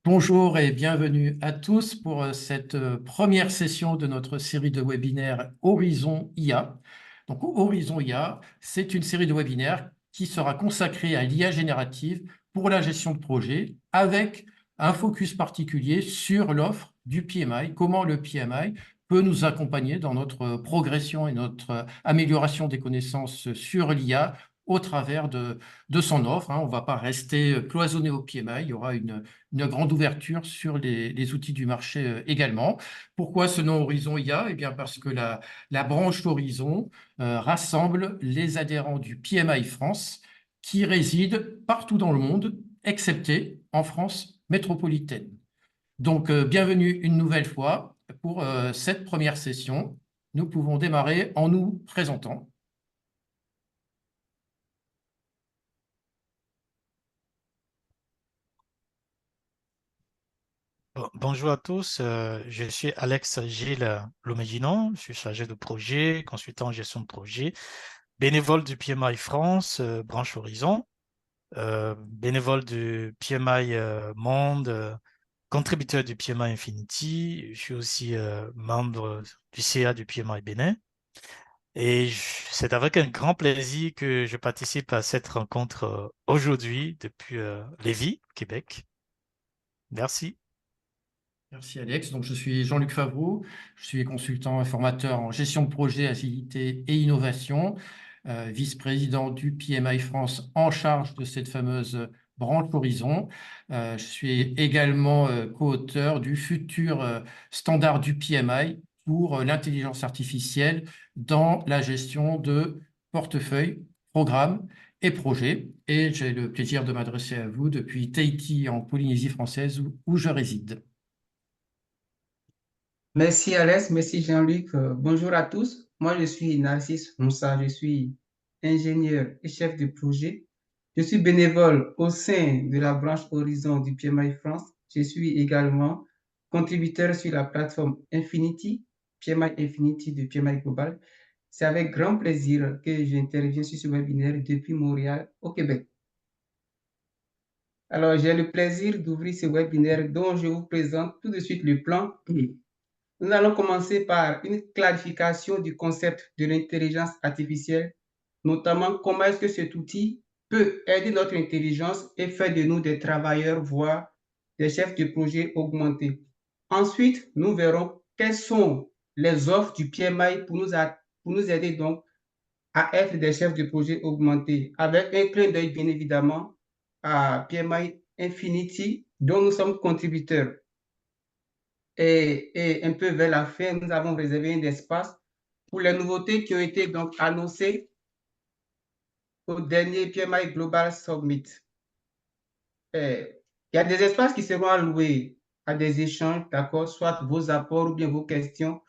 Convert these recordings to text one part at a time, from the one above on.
Bonjour et bienvenue à tous pour cette première session de notre série de webinaires Horizon IA. Donc, Horizon IA, c'est une série de webinaires qui sera consacrée à l'IA générative pour la gestion de projet avec un focus particulier sur l'offre du PMI, comment le PMI peut nous accompagner dans notre progression et notre amélioration des connaissances sur l'IA au travers de son offre. On ne va pas rester cloisonné au PMI, il y aura une grande ouverture sur les outils du marché également. Pourquoi ce nom Horizon IA? Eh bien parce que la branche Horizon rassemble les adhérents du PMI France qui résident partout dans le monde, excepté en France métropolitaine. Donc, bienvenue une nouvelle fois pour cette première session. Nous pouvons démarrer en nous présentant. Bonjour à tous, je suis Alex Gilles Loméginon, je suis chargé de projet, consultant en gestion de projet, bénévole du PMI France, branche Horizon, bénévole du PMI Monde, contributeur du PMI Infinity, je suis aussi membre du CA du PMI Bénin. Et c'est avec un grand plaisir que je participe à cette rencontre aujourd'hui depuis Lévis, Québec. Merci. Merci Alex. Donc, je suis Jean-Luc Favreau, je suis consultant et formateur en gestion de projet, agilité et innovation, vice-président du PMI France en charge de cette fameuse branche Horizon. Je suis également co-auteur du futur standard du PMI pour l'intelligence artificielle dans la gestion de portefeuilles, programmes et projets. Et j'ai le plaisir de m'adresser à vous depuis Tahiti en Polynésie française où je réside. Merci Alex, merci Jean-Luc. Bonjour à tous. Moi, je suis Narcisse Moussa, je suis ingénieur et chef de projet. Je suis bénévole au sein de la branche Horizon du PMI France. Je suis également contributeur sur la plateforme Infinity, PMI Infinity de PMI Global. C'est avec grand plaisir que j'interviens sur ce webinaire depuis Montréal, au Québec. Alors, j'ai le plaisir d'ouvrir ce webinaire dont je vous présente tout de suite le plan. Nous allons commencer par une clarification du concept de l'intelligence artificielle, notamment comment est-ce que cet outil peut aider notre intelligence et faire de nous des travailleurs, voire des chefs de projet augmentés. Ensuite, nous verrons quelles sont les offres du PMI pour nous aider donc à être des chefs de projet augmentés, avec un clin d'œil bien évidemment à PMI Infinity, dont nous sommes contributeurs. Et un peu vers la fin, nous avons réservé un espace pour les nouveautés qui ont été donc annoncées au dernier PMI Global Summit. Il y a des espaces qui seront alloués à des échanges, d'accord, soit vos apports ou bien vos questions.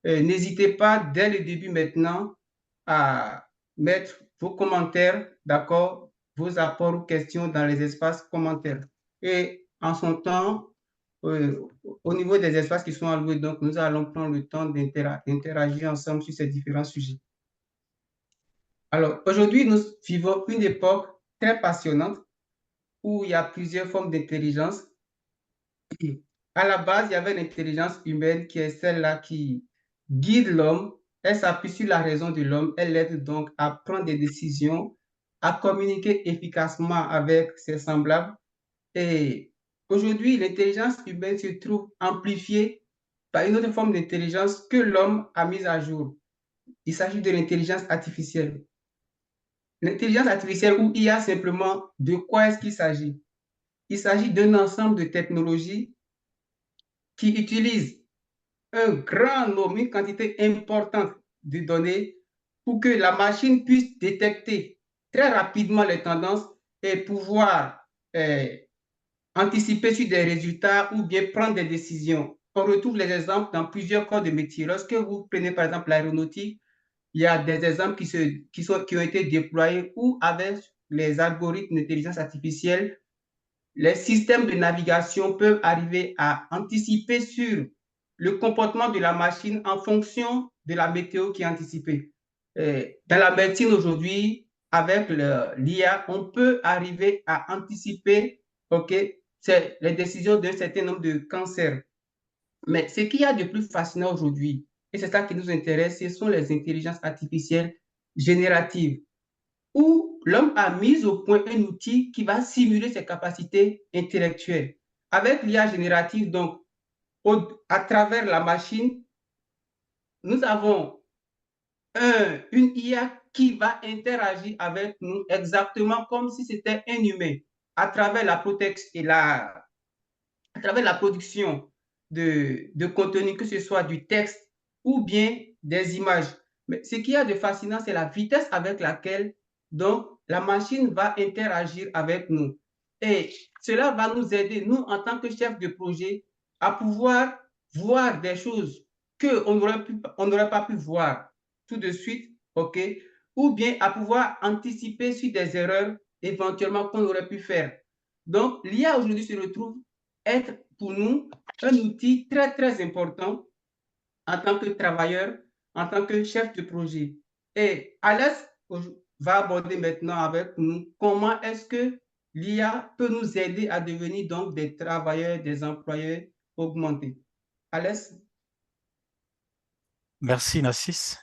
N'hésitez pas dès le début maintenant à mettre vos commentaires, d'accord, vos apports ou questions dans les espaces commentaires. Et en son temps, au niveau des espaces qui sont alloués, donc nous allons prendre le temps d'interagir ensemble sur ces différents sujets. Alors, aujourd'hui, nous vivons une époque très passionnante où il y a plusieurs formes d'intelligence. À la base, il y avait l'intelligence humaine qui est celle-là qui guide l'homme. Elle s'appuie sur la raison de l'homme. Elle l'aide donc à prendre des décisions, à communiquer efficacement avec ses semblables. Et aujourd'hui, l'intelligence humaine se trouve amplifiée par une autre forme d'intelligence que l'homme a mise à jour. Il s'agit de l'intelligence artificielle. L'intelligence artificielle ou IA simplement, de quoi est-ce qu'il s'agit? Il s'agit d'un ensemble de technologies qui utilisent un grand nombre, une quantité importante de données pour que la machine puisse détecter très rapidement les tendances et pouvoir anticiper sur des résultats ou bien prendre des décisions. On retrouve les exemples dans plusieurs corps de métier. Lorsque vous prenez par exemple l'aéronautique, il y a des exemples qui ont été déployés où avec les algorithmes d'intelligence artificielle, les systèmes de navigation peuvent arriver à anticiper sur le comportement de la machine en fonction de la météo qui est anticipée. Dans la médecine aujourd'hui, avec l'IA, on peut arriver à anticiper, OK, c'est les décisions d'un certain nombre de cancers. Mais ce qu'il y a de plus fascinant aujourd'hui, et c'est ça qui nous intéresse, ce sont les intelligences artificielles génératives, où l'homme a mis au point un outil qui va simuler ses capacités intellectuelles. Avec l'IA générative, donc, à travers la machine, nous avons une IA qui va interagir avec nous exactement comme si c'était un humain à travers la protection et à travers la production de contenu, que ce soit du texte ou bien des images. Mais ce qu'il y a de fascinant, c'est la vitesse avec laquelle donc, la machine va interagir avec nous. Et cela va nous aider, nous, en tant que chefs de projet, à pouvoir voir des choses qu'on n'aurait pas pu voir tout de suite, OK? Ou bien à pouvoir anticiper sur des erreurs éventuellement qu'on aurait pu faire. Donc, l'IA aujourd'hui se retrouve être pour nous un outil très, très important en tant que travailleur, en tant que chef de projet. Et Alès va aborder maintenant avec nous comment est-ce que l'IA peut nous aider à devenir donc des travailleurs, des employeurs augmentés. Alès? Merci, Nassis.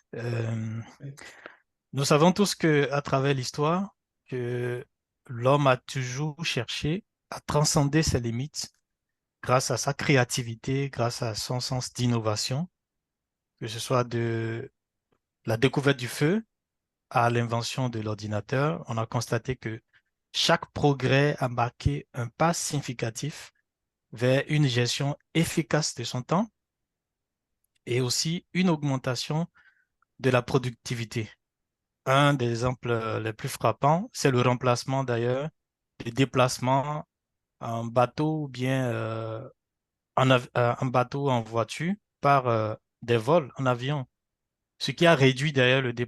Nous savons tous qu'à travers l'histoire, que l'homme a toujours cherché à transcender ses limites grâce à sa créativité, grâce à son sens d'innovation, que ce soit de la découverte du feu à l'invention de l'ordinateur. On a constaté que chaque progrès a marqué un pas significatif vers une gestion efficace de son temps et aussi une augmentation de la productivité. Un des exemples les plus frappants, c'est le remplacement d'ailleurs des déplacements en bateau ou bien un bateau en voiture par des vols en avion, ce qui a réduit d'ailleurs le délai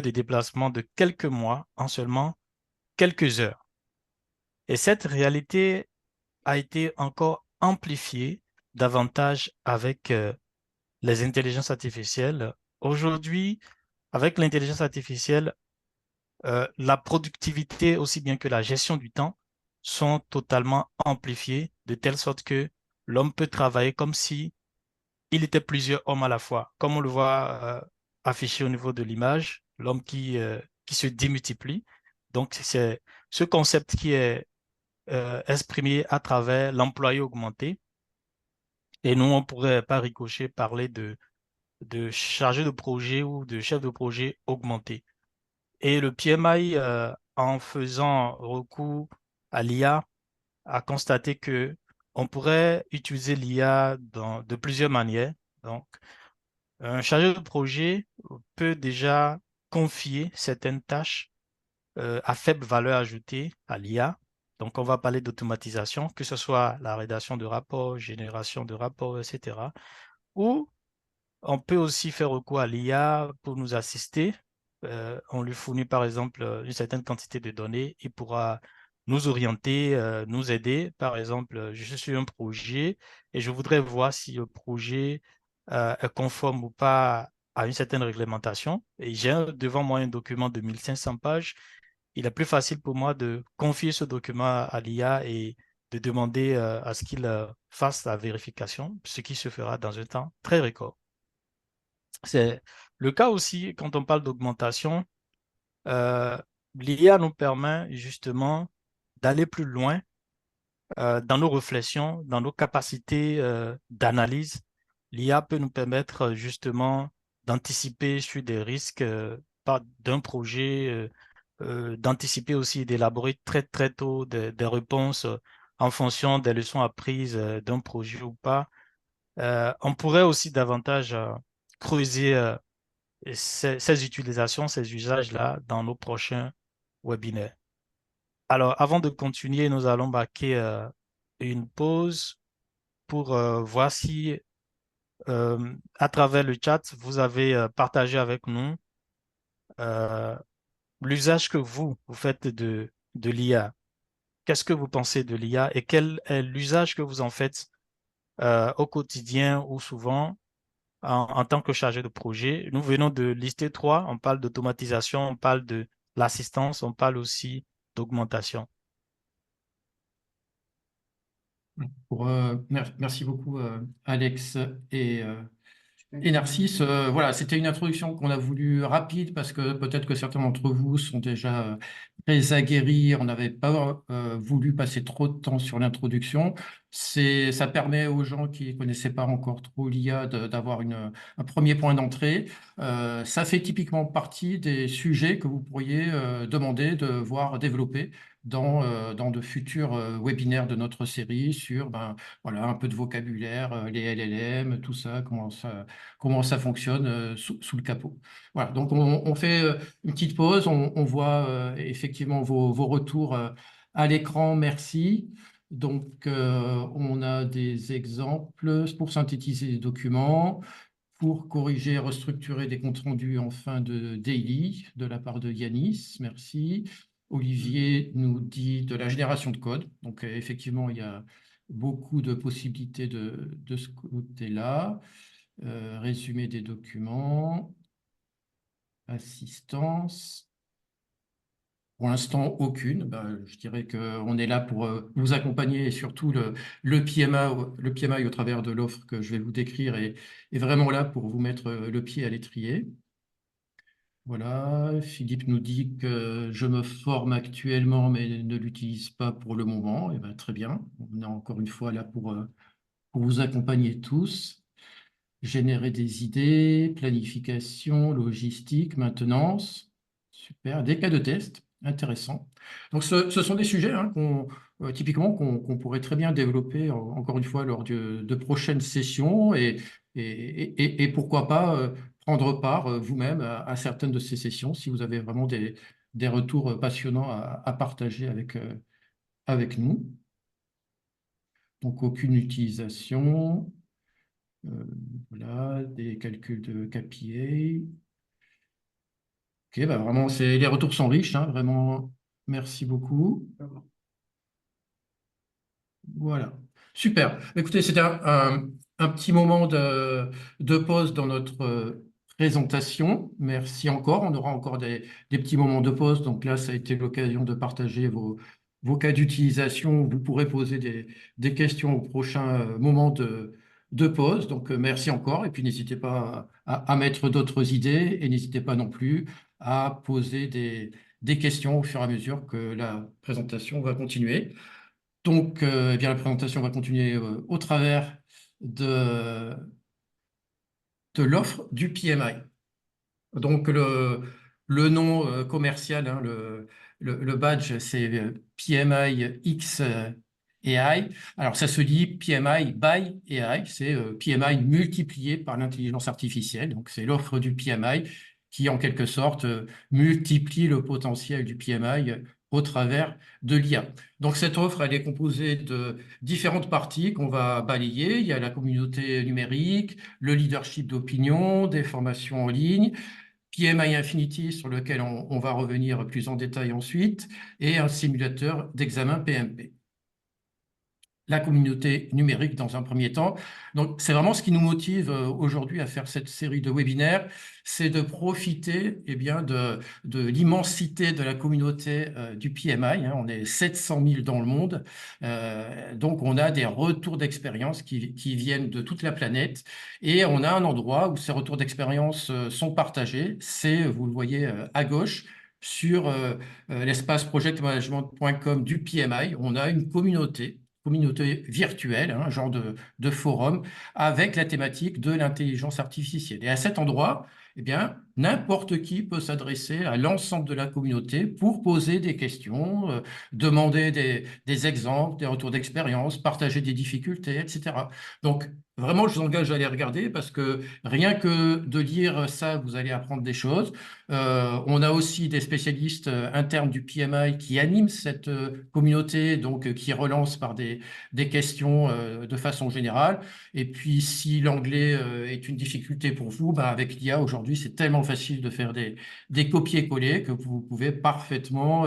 de déplacement de quelques mois en seulement quelques heures. Et cette réalité a été encore amplifiée davantage avec les intelligences artificielles. Aujourd'hui, avec l'intelligence artificielle, la productivité aussi bien que la gestion du temps sont totalement amplifiées de telle sorte que l'homme peut travailler comme si il était plusieurs hommes à la fois. Comme on le voit affiché au niveau de l'image, l'homme qui se démultiplie. Donc, c'est ce concept qui est exprimé à travers l'employé augmenté. Et nous, on pourrait par ricochet parler de chargé de projet ou de chef de projet augmenté. Et le PMI, en faisant recours à l'IA, a constaté que on pourrait utiliser l'IA de plusieurs manières. Donc, un chargé de projet peut déjà confier certaines tâches à faible valeur ajoutée à l'IA. Donc, on va parler d'automatisation, que ce soit la rédaction de rapports, génération de rapports, etc. Ou on peut aussi faire recours à l'IA pour nous assister. On lui fournit par exemple une certaine quantité de données. Il pourra nous orienter, nous aider. Par exemple, je suis sur un projet et je voudrais voir si le projet est conforme ou pas à une certaine réglementation. Et j'ai devant moi un document de 1500 pages. Il est plus facile pour moi de confier ce document à l'IA et de demander à ce qu'il fasse la vérification, ce qui se fera dans un temps très record. C'est le cas aussi quand on parle d'augmentation. euh, L'IA nous permet justement d'aller plus loin dans nos réflexions, dans nos capacités d'analyse. L'IA peut nous permettre justement d'anticiper sur des risques d'un projet, d'anticiper aussi et d'élaborer très très tôt des réponses en fonction des leçons apprises d'un projet ou pas. On pourrait aussi davantage creuser ces utilisations, ces usages-là dans nos prochains webinaires. Alors, avant de continuer, nous allons marquer une pause pour voir si, à travers le chat, vous avez partagé avec nous euh, l'usage que vous faites de l'IA. Qu'est-ce que vous pensez de l'IA et quel est l'usage que vous en faites au quotidien ou souvent en tant que chargé de projet? Nous venons de lister trois. On parle d'automatisation, on parle de l'assistance, on parle aussi d'augmentation. Merci beaucoup, Alex et Narcisse. Voilà, c'était une introduction qu'on a voulu rapide parce que peut-être que certains d'entre vous sont déjà très aguerris. On n'avait pas voulu passer trop de temps sur l'introduction. Ça permet aux gens qui ne connaissaient pas encore trop l'IA d'avoir un premier point d'entrée. Ça fait typiquement partie des sujets que vous pourriez demander de voir développer dans de futurs webinaires de notre série sur voilà, un peu de vocabulaire, les LLM, tout ça, comment ça fonctionne sous le capot. Voilà, donc on fait une petite pause, on voit effectivement vos retours à l'écran, merci. Donc on a des exemples pour synthétiser les documents, pour corriger et restructurer des comptes rendus en fin de daily de la part de Yanis, merci. Olivier nous dit de la génération de code, donc effectivement il y a beaucoup de possibilités de ce côté-là. Résumé des documents, assistance. Pour l'instant, aucune. Je dirais qu'on est là pour vous accompagner et surtout le PMI au travers de l'offre que je vais vous décrire est vraiment là pour vous mettre le pied à l'étrier. Voilà, Philippe nous dit que je me forme actuellement mais ne l'utilise pas pour le moment. Et très bien, on est encore une fois là pour vous accompagner tous. Générer des idées, planification, logistique, maintenance. Super. Des cas de test. Intéressant. Donc, ce sont des sujets typiquement qu'on pourrait très bien développer, encore une fois, lors de prochaines sessions et pourquoi pas prendre part vous-même à certaines de ces sessions si vous avez vraiment des retours passionnants à partager avec nous. Donc, aucune utilisation. Voilà, des calculs de KPI. Ok, vraiment, les retours sont riches, hein, vraiment, merci beaucoup. Voilà, super. Écoutez, c'était un petit moment de pause dans notre présentation. Merci encore. On aura encore des petits moments de pause. Donc là, ça a été l'occasion de partager vos cas d'utilisation. Vous pourrez poser des questions au prochain moment de pause. Donc merci encore. Et puis n'hésitez pas à mettre d'autres idées et n'hésitez pas non plus à poser des questions au fur et à mesure que la présentation va continuer. Donc, eh bien, la présentation va continuer au travers de l'offre du PMI. Donc, le nom commercial, hein, le badge, c'est PMI X AI. Alors, ça se dit PMI by AI, c'est PMI multiplié par l'intelligence artificielle. Donc, c'est l'offre du PMI qui, en quelque sorte, multiplie le potentiel du PMI au travers de l'IA. Donc, cette offre, elle est composée de différentes parties qu'on va balayer. Il y a la communauté numérique, le leadership d'opinion, des formations en ligne, PMI Infinity sur lequel on va revenir plus en détail ensuite, et un simulateur d'examen PMP. La communauté numérique dans un premier temps. Donc, c'est vraiment ce qui nous motive aujourd'hui à faire cette série de webinaires, c'est de profiter bien, de l'immensité de la communauté du PMI. Hein. On est 700 000 dans le monde. Donc, on a des retours d'expérience qui viennent de toute la planète et on a un endroit où ces retours d'expérience sont partagés. C'est, vous le voyez à gauche, sur l'espace projectmanagement.com du PMI. On a une communauté virtuelle, un genre de forum, avec la thématique de l'intelligence artificielle. Et à cet endroit, eh bien, n'importe qui peut s'adresser à l'ensemble de la communauté pour poser des questions, demander des exemples, des retours d'expérience, partager des difficultés, etc. Donc, vraiment, je vous engage à aller regarder parce que rien que de lire ça, vous allez apprendre des choses. On a aussi des spécialistes internes du PMI qui animent cette communauté, donc qui relancent par des questions de façon générale. Et puis, si l'anglais est une difficulté pour vous, avec l'IA aujourd'hui, c'est tellement facile de faire des copier-coller que vous pouvez parfaitement,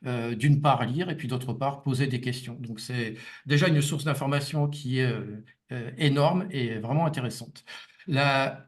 d'une part, lire et puis d'autre part, poser des questions. Donc, c'est déjà une source d'information qui est énorme et vraiment intéressante. La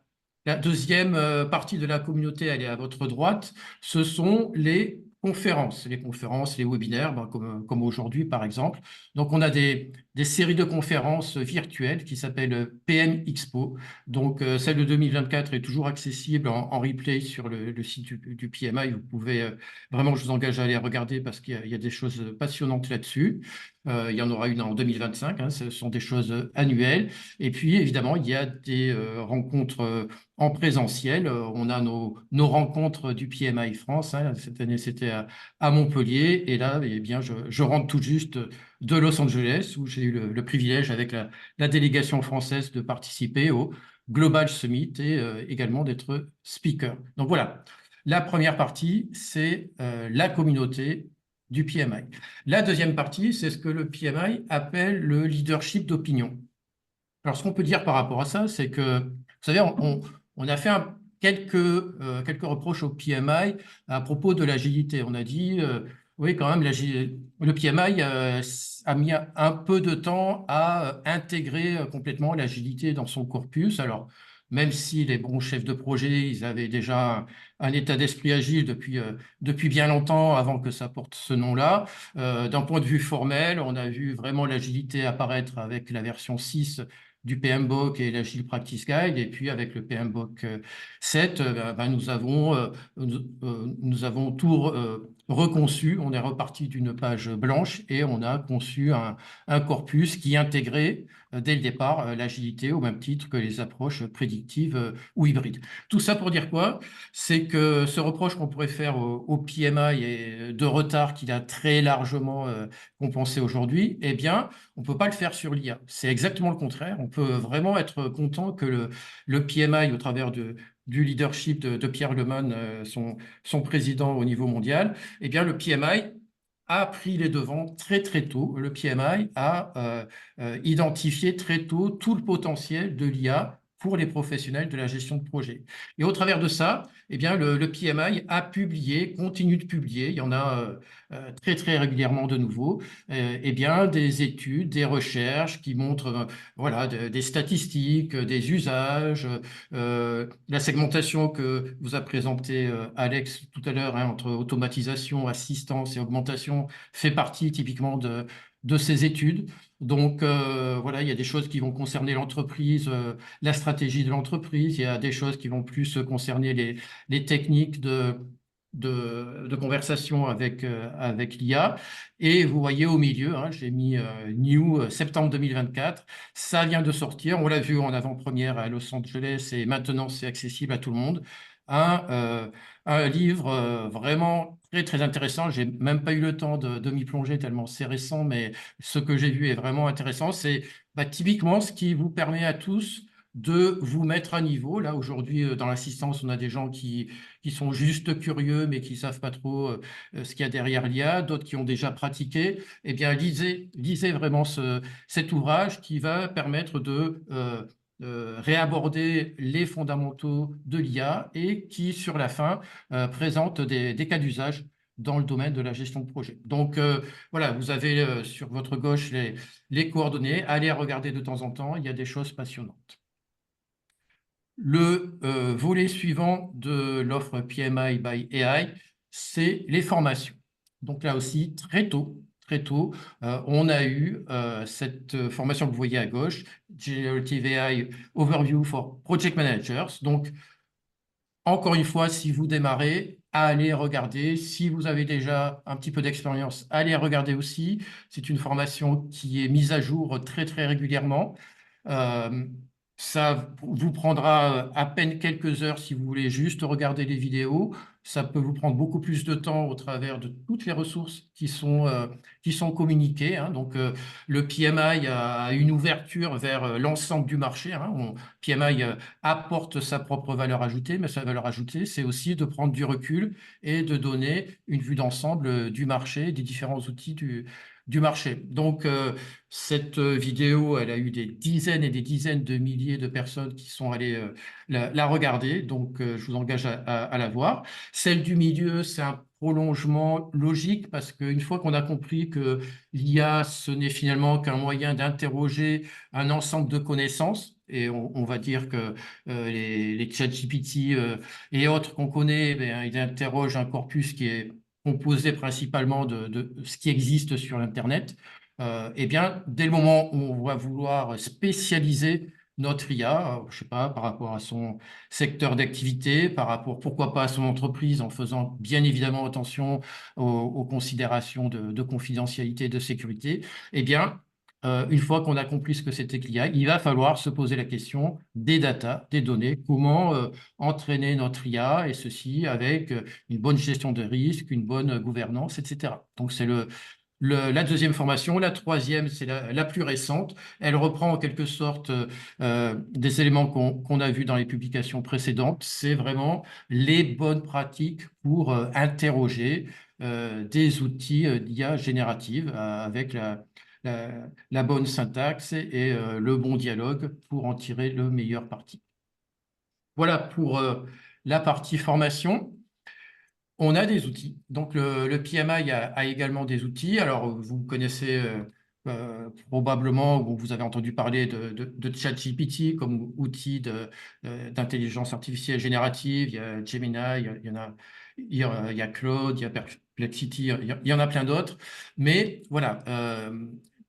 deuxième partie de la communauté, elle est à votre droite, ce sont les conférences, les webinaires, ben, comme aujourd'hui par exemple. Donc on a des séries de conférences virtuelles qui s'appellent PM Expo. Donc celle de 2024 est toujours accessible en replay sur le site du PMI. Vous pouvez vraiment, je vous engage à aller regarder parce qu'il y a des choses passionnantes là-dessus. Il y en aura une en 2025, hein, ce sont des choses annuelles. Et puis, évidemment, il y a des rencontres en présentiel. On a nos rencontres du PMI France, hein. Cette année, c'était à Montpellier. Et là, eh bien, je rentre tout juste de Los Angeles, où j'ai eu le privilège, avec la délégation française, de participer au Global Summit et également d'être speaker. Donc voilà, la première partie, c'est la communauté du PMI. La deuxième partie, c'est ce que le PMI appelle le leadership d'opinion. Alors, ce qu'on peut dire par rapport à ça, c'est que, vous savez, on a fait quelques reproches au PMI à propos de l'agilité. On a dit, oui, quand même, le PMI a mis un peu de temps à intégrer complètement l'agilité dans son corpus. Alors, même si les bons chefs de projet, ils avaient déjà un état d'esprit agile depuis bien longtemps avant que ça porte ce nom-là. D'un point de vue formel, on a vu vraiment l'agilité apparaître avec la version 6 du PMBOK et l'Agile Practice Guide. Et puis avec le PMBOK 7, nous avons tout reconçu. On est reparti d'une page blanche et on a conçu un corpus qui intégrait dès le départ l'agilité au même titre que les approches prédictives ou hybrides. Tout ça pour dire quoi? C'est que ce reproche qu'on pourrait faire au PMI et de retard qu'il a très largement compensé aujourd'hui, eh bien, on ne peut pas le faire sur l'IA. C'est exactement le contraire. On peut vraiment être content que le PMI, au travers du leadership de Pierre Lemoine, son président au niveau mondial, eh bien, le PMI a pris les devants très très tôt. Le PMI a identifié très tôt tout le potentiel de l'IA pour les professionnels de la gestion de projet. Et au travers de ça, eh bien, le PMI a publié, continue de publier, il y en a très très régulièrement de nouveau, eh bien, des études, des recherches qui montrent voilà, des statistiques, des usages, la segmentation que vous a présentée Alex tout à l'heure, hein, entre automatisation, assistance et augmentation, fait partie typiquement de ces études. Donc voilà, il y a des choses qui vont concerner l'entreprise, la stratégie de l'entreprise, il y a des choses qui vont plus concerner les techniques de conversation avec l'IA. Et vous voyez au milieu, hein, j'ai mis New septembre 2024, ça vient de sortir, on l'a vu en avant-première à Los Angeles et maintenant c'est accessible à tout le monde. Un livre vraiment très très intéressant. J'ai même pas eu le temps de m'y plonger tellement c'est récent, mais ce que j'ai vu est vraiment intéressant. C'est typiquement ce qui vous permet à tous de vous mettre à niveau. Là, aujourd'hui, dans l'assistance, on a des gens qui sont juste curieux, mais qui savent pas trop ce qu'il y a derrière l'IA, d'autres qui ont déjà pratiqué. Eh bien, lisez vraiment cet ouvrage qui va permettre de réaborder les fondamentaux de l'IA et qui, sur la fin, présente des cas d'usage dans le domaine de la gestion de projet. Donc, voilà, vous avez sur votre gauche les coordonnées. Allez regarder de temps en temps, il y a des choses passionnantes. Le volet suivant de l'offre PMI by AI, c'est les formations. Donc là aussi, très tôt, on a eu cette formation que vous voyez à gauche, Generative AI Overview for Project Managers. Donc, encore une fois, si vous démarrez, allez regarder. Si vous avez déjà un petit peu d'expérience, allez regarder aussi. C'est une formation qui est mise à jour très, très régulièrement. Ça vous prendra à peine quelques heures si vous voulez juste regarder les vidéos. Ça peut vous prendre beaucoup plus de temps au travers de toutes les ressources qui sont communiquées, hein. Donc, le PMI a une ouverture vers l'ensemble du marché, hein. PMI apporte sa propre valeur ajoutée, mais sa valeur ajoutée, c'est aussi de prendre du recul et de donner une vue d'ensemble du marché, des différents outils du marché. Donc, cette vidéo, elle a eu des dizaines et des dizaines de milliers de personnes qui sont allées la regarder. Donc, je vous engage à la voir. Celle du milieu, c'est un prolongement logique parce qu'une fois qu'on a compris que l'IA, ce n'est finalement qu'un moyen d'interroger un ensemble de connaissances, et on va dire que les ChatGPT et autres qu'on connaît, ils interrogent un corpus qui est composé principalement de ce qui existe sur Internet, eh bien, dès le moment où on va vouloir spécialiser notre IA, je ne sais pas, par rapport à son secteur d'activité, par rapport, pourquoi pas, à son entreprise, en faisant bien évidemment attention aux considérations de confidentialité et de sécurité, eh bien, une fois qu'on a compris ce que c'était que l'IA, il va falloir se poser la question des data, des données, comment entraîner notre IA, et ceci avec une bonne gestion de risque, une bonne gouvernance, etc. Donc, c'est la deuxième formation. La troisième, c'est la plus récente. Elle reprend en quelque sorte des éléments qu'on a vus dans les publications précédentes. C'est vraiment les bonnes pratiques pour interroger des outils d'IA générative avec la bonne syntaxe et le bon dialogue pour en tirer le meilleur parti. Voilà pour la partie formation. On a des outils. Donc, le PMI a également des outils. Alors, vous connaissez probablement, ou vous avez entendu parler de ChatGPT comme outil d'intelligence artificielle générative. Il y a Gemini, il y a Claude, il y a Perplexity, il y en a plein d'autres. Mais voilà,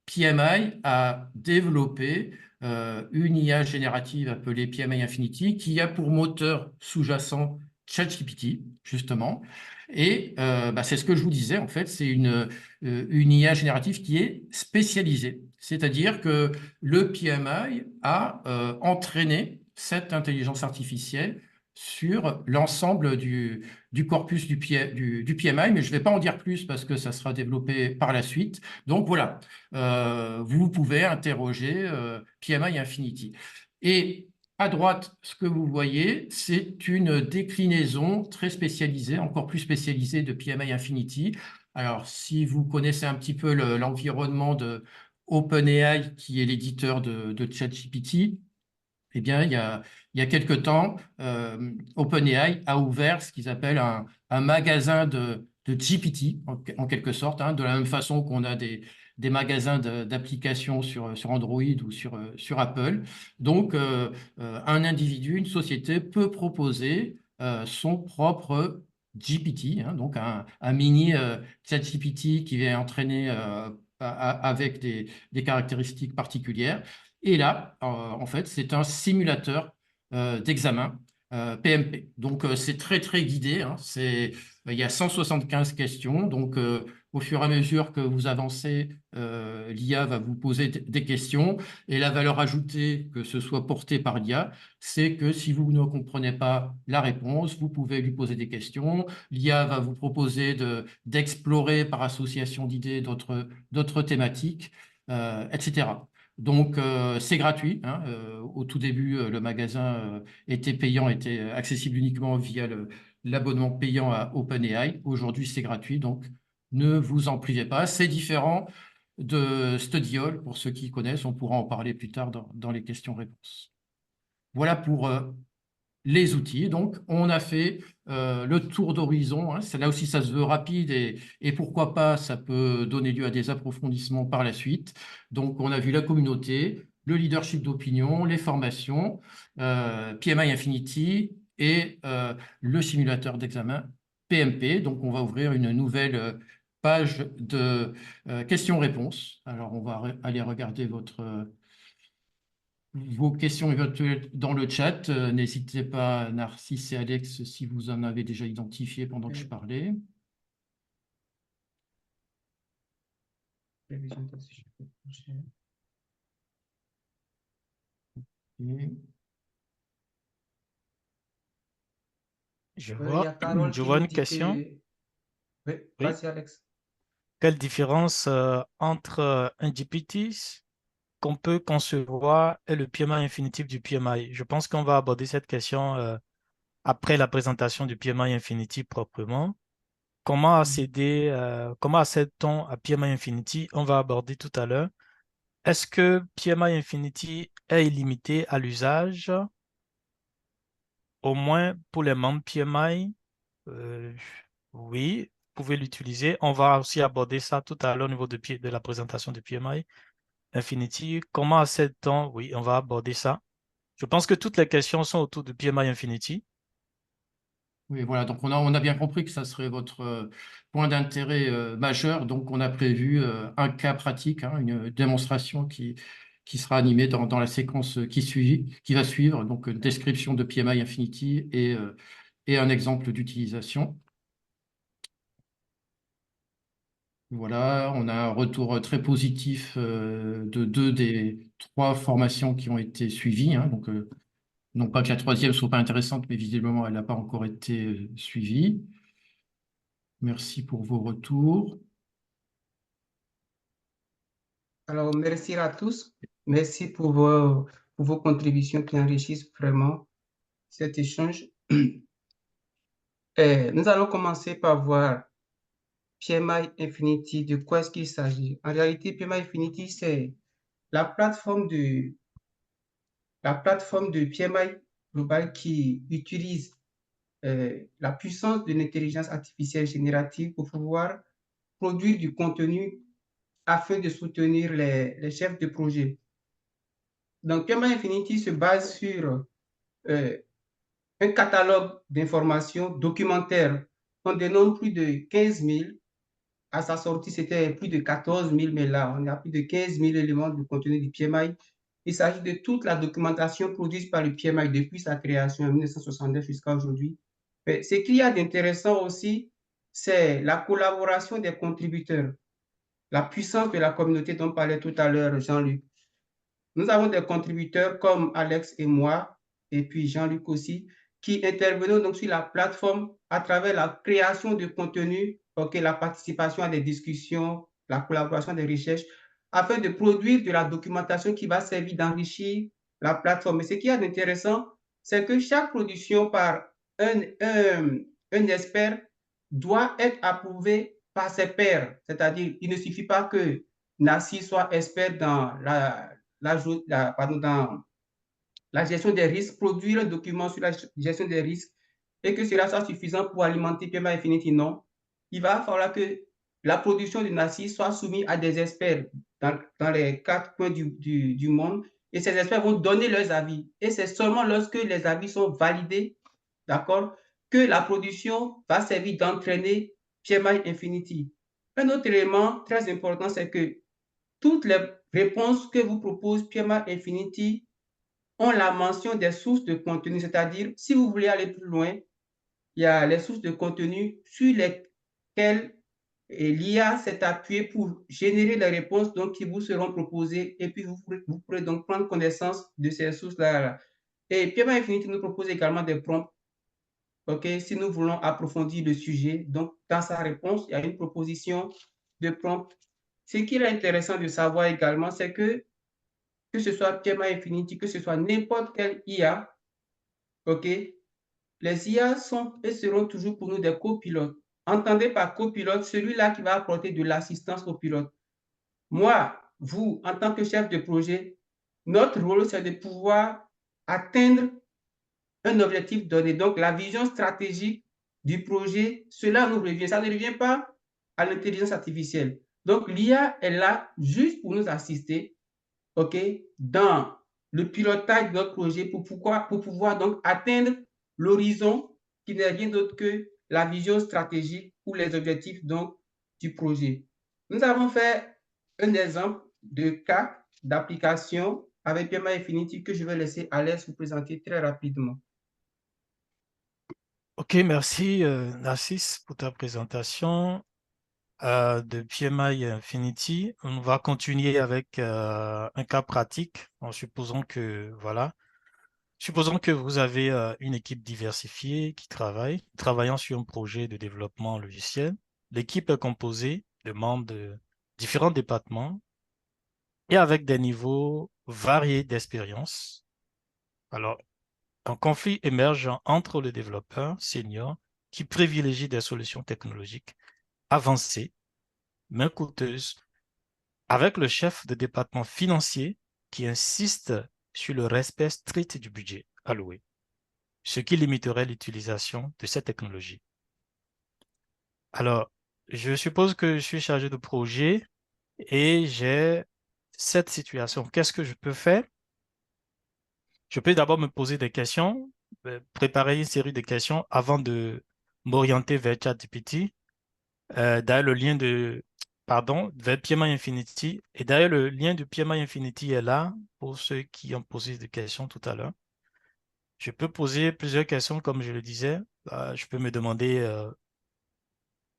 PMI a développé une IA générative appelée PMI Infinity qui a pour moteur sous-jacent ChatGPT, justement. Et c'est ce que je vous disais, en fait, c'est une IA générative qui est spécialisée. C'est-à-dire que le PMI a entraîné cette intelligence artificielle sur l'ensemble du corpus du PMI, mais je ne vais pas en dire plus parce que ça sera développé par la suite. Donc voilà, vous pouvez interroger PMI Infinity. Et à droite, ce que vous voyez, c'est une déclinaison très spécialisée, encore plus spécialisée de PMI Infinity. Alors, si vous connaissez un petit peu l'environnement de OpenAI, qui est l'éditeur de ChatGPT, eh bien, il y a quelque temps, OpenAI a ouvert ce qu'ils appellent un magasin de GPT, en quelque sorte, hein, de la même façon qu'on a des magasins d'applications sur Android ou sur Apple. Donc, un individu, une société peut proposer son propre GPT, hein, donc un mini ChatGPT qui vient entraîner avec des caractéristiques particulières. Et là, en fait, c'est un simulateur d'examen PMP. Donc, c'est très, très guidé, hein. Il y a 175 questions. Donc, au fur et à mesure que vous avancez, l'IA va vous poser des questions. Et la valeur ajoutée, que ce soit portée par l'IA, c'est que si vous ne comprenez pas la réponse, vous pouvez lui poser des questions. L'IA va vous proposer d'explorer par association d'idées d'autres thématiques, etc. Donc, c'est gratuit, hein. Au tout début, le magasin était payant, était accessible uniquement via l'abonnement payant à OpenAI. Aujourd'hui, c'est gratuit, donc ne vous en privez pas. C'est différent de Studiol, pour ceux qui connaissent. On pourra en parler plus tard dans les questions-réponses. Voilà pour les outils. Donc, on a fait le tour d'horizon, hein. Là aussi, ça se veut rapide et pourquoi pas, ça peut donner lieu à des approfondissements par la suite. Donc, on a vu la communauté, le leadership d'opinion, les formations, PMI Infinity et le simulateur d'examen PMP. Donc, on va ouvrir une nouvelle page de questions-réponses. Alors, on va aller regarder vos questions éventuelles dans le chat. N'hésitez pas, Narcisse et Alex, si vous en avez déjà identifié pendant que je parlais. Et Je Il y a vois, Carole je qui vois nous une dit question. que... Oui, Oui. vas-y, Alex. Quelle différence entre un GPT qu'on peut concevoir et le PMI infinitif du PMI? Je pense qu'on va aborder cette question après la présentation du PMI infinitif proprement. Comment accéder, comment accède-t-on à PMI Infinity? On va aborder tout à l'heure. Est-ce que PMI Infinity est illimité à l'usage? Au moins pour les membres PMI, euh, oui, vous pouvez l'utiliser. On va aussi aborder ça tout à l'heure au niveau de la présentation du PMI Infinity. Comment accède-t-on? Oui, on va aborder ça. Je pense que toutes les questions sont autour du PMI Infinity. Oui, voilà, donc on a bien compris que ça serait votre point d'intérêt majeur. Donc, on a prévu un cas pratique, hein, une démonstration qui sera animée dans la séquence qui va suivre. Donc, une description de PMI Infinity et un exemple d'utilisation. Voilà, on a un retour très positif de 2 des 3 formations qui ont été suivies, hein. Donc, non pas que la troisième soit pas intéressante, mais visiblement, elle n'a pas encore été suivie. Merci pour vos retours. Alors, merci à tous. Merci pour vos contributions qui enrichissent vraiment cet échange. Nous allons commencer par voir PMI Infinity, de quoi est-ce qu'il s'agit? En réalité, PMI Infinity, c'est la plateforme de PMI global qui utilise la puissance de l'intelligence artificielle générative pour pouvoir produire du contenu afin de soutenir les chefs de projet. Donc, PMI Infinity se base sur un catalogue d'informations documentaires. On dénombre plus de 15 000. À sa sortie, c'était plus de 14 000, mais là, on a plus de 15 000 éléments de contenu du PMI. Il s'agit de toute la documentation produite par le PMI depuis sa création en 1969 jusqu'à aujourd'hui. Mais ce qu'il y a d'intéressant aussi, c'est la collaboration des contributeurs, la puissance de la communauté dont parlait tout à l'heure Jean-Luc. Nous avons des contributeurs comme Alex et moi, et puis Jean-Luc aussi, qui intervenons donc sur la plateforme à travers la création de contenu, la participation à des discussions, la collaboration des recherches, afin de produire de la documentation qui va servir d'enrichir la plateforme. Et ce qui est intéressant, c'est que chaque production par un expert doit être approuvée par ses pairs. C'est-à-dire, il ne suffit pas que Nassi soit expert dans dans la gestion des risques, produire un document sur la gestion des risques et que cela soit suffisant pour alimenter PMA Infinity, non. Il va falloir que la production de NACI soit soumise à des experts dans les 4 coins du monde et ces experts vont donner leurs avis. Et c'est seulement lorsque les avis sont validés, d'accord, que la production va servir d'entraîner PMI Infinity. Un autre élément très important, c'est que toutes les réponses que vous propose PMI Infinity ont la mention des sources de contenu, c'est-à-dire si vous voulez aller plus loin, il y a les sources de contenu sur lesquelles l'IA s'est appuyée pour générer les réponses donc, qui vous seront proposées et puis vous pourrez donc prendre connaissance de ces sources-là. Et PMI Infinity nous propose également des prompts. Si nous voulons approfondir le sujet, donc dans sa réponse, il y a une proposition de prompt. Ce qui est intéressant de savoir également, c'est que ce soit PMI Infinity, que ce soit n'importe quelle IA, les IA sont et seront toujours pour nous des copilotes. Entendez par copilote celui-là qui va apporter de l'assistance au pilote. Moi, vous, en tant que chef de projet, notre rôle, c'est de pouvoir atteindre un objectif donné. Donc, la vision stratégique du projet, cela nous revient. Ça ne revient pas à l'intelligence artificielle. Donc, l'IA est là juste pour nous assister, dans le pilotage de notre projet pour pouvoir donc atteindre l'horizon qui n'est rien d'autre que la vision stratégique ou les objectifs donc du projet. Nous avons fait un exemple de cas d'application avec PMI Infinity que je vais laisser Alex vous présenter très rapidement. Ok, merci Narcisse pour ta présentation de PMI Infinity. On va continuer avec un cas pratique en supposant que, voilà, supposons que vous avez une équipe diversifiée qui travaillant sur un projet de développement logiciel. L'équipe est composée de membres de différents départements et avec des niveaux variés d'expérience. Alors, un conflit émerge entre les développeurs seniors qui privilégient des solutions technologiques avancées, mais coûteuses, avec le chef de département financier qui insiste sur le respect strict du budget alloué, ce qui limiterait l'utilisation de ces technologies. Alors, je suppose que je suis chargé de projet et j'ai cette situation. Qu'est-ce que je peux faire? Je peux d'abord me poser des questions préparé une série de questions avant de m'orienter vers ChatGPT. D'ailleurs, le lien de, pardon, vers PMI Infinity. Et d'ailleurs, le lien de PMI Infinity est là pour ceux qui ont posé des questions tout à l'heure. Je peux poser plusieurs questions, comme je le disais. Je peux me demander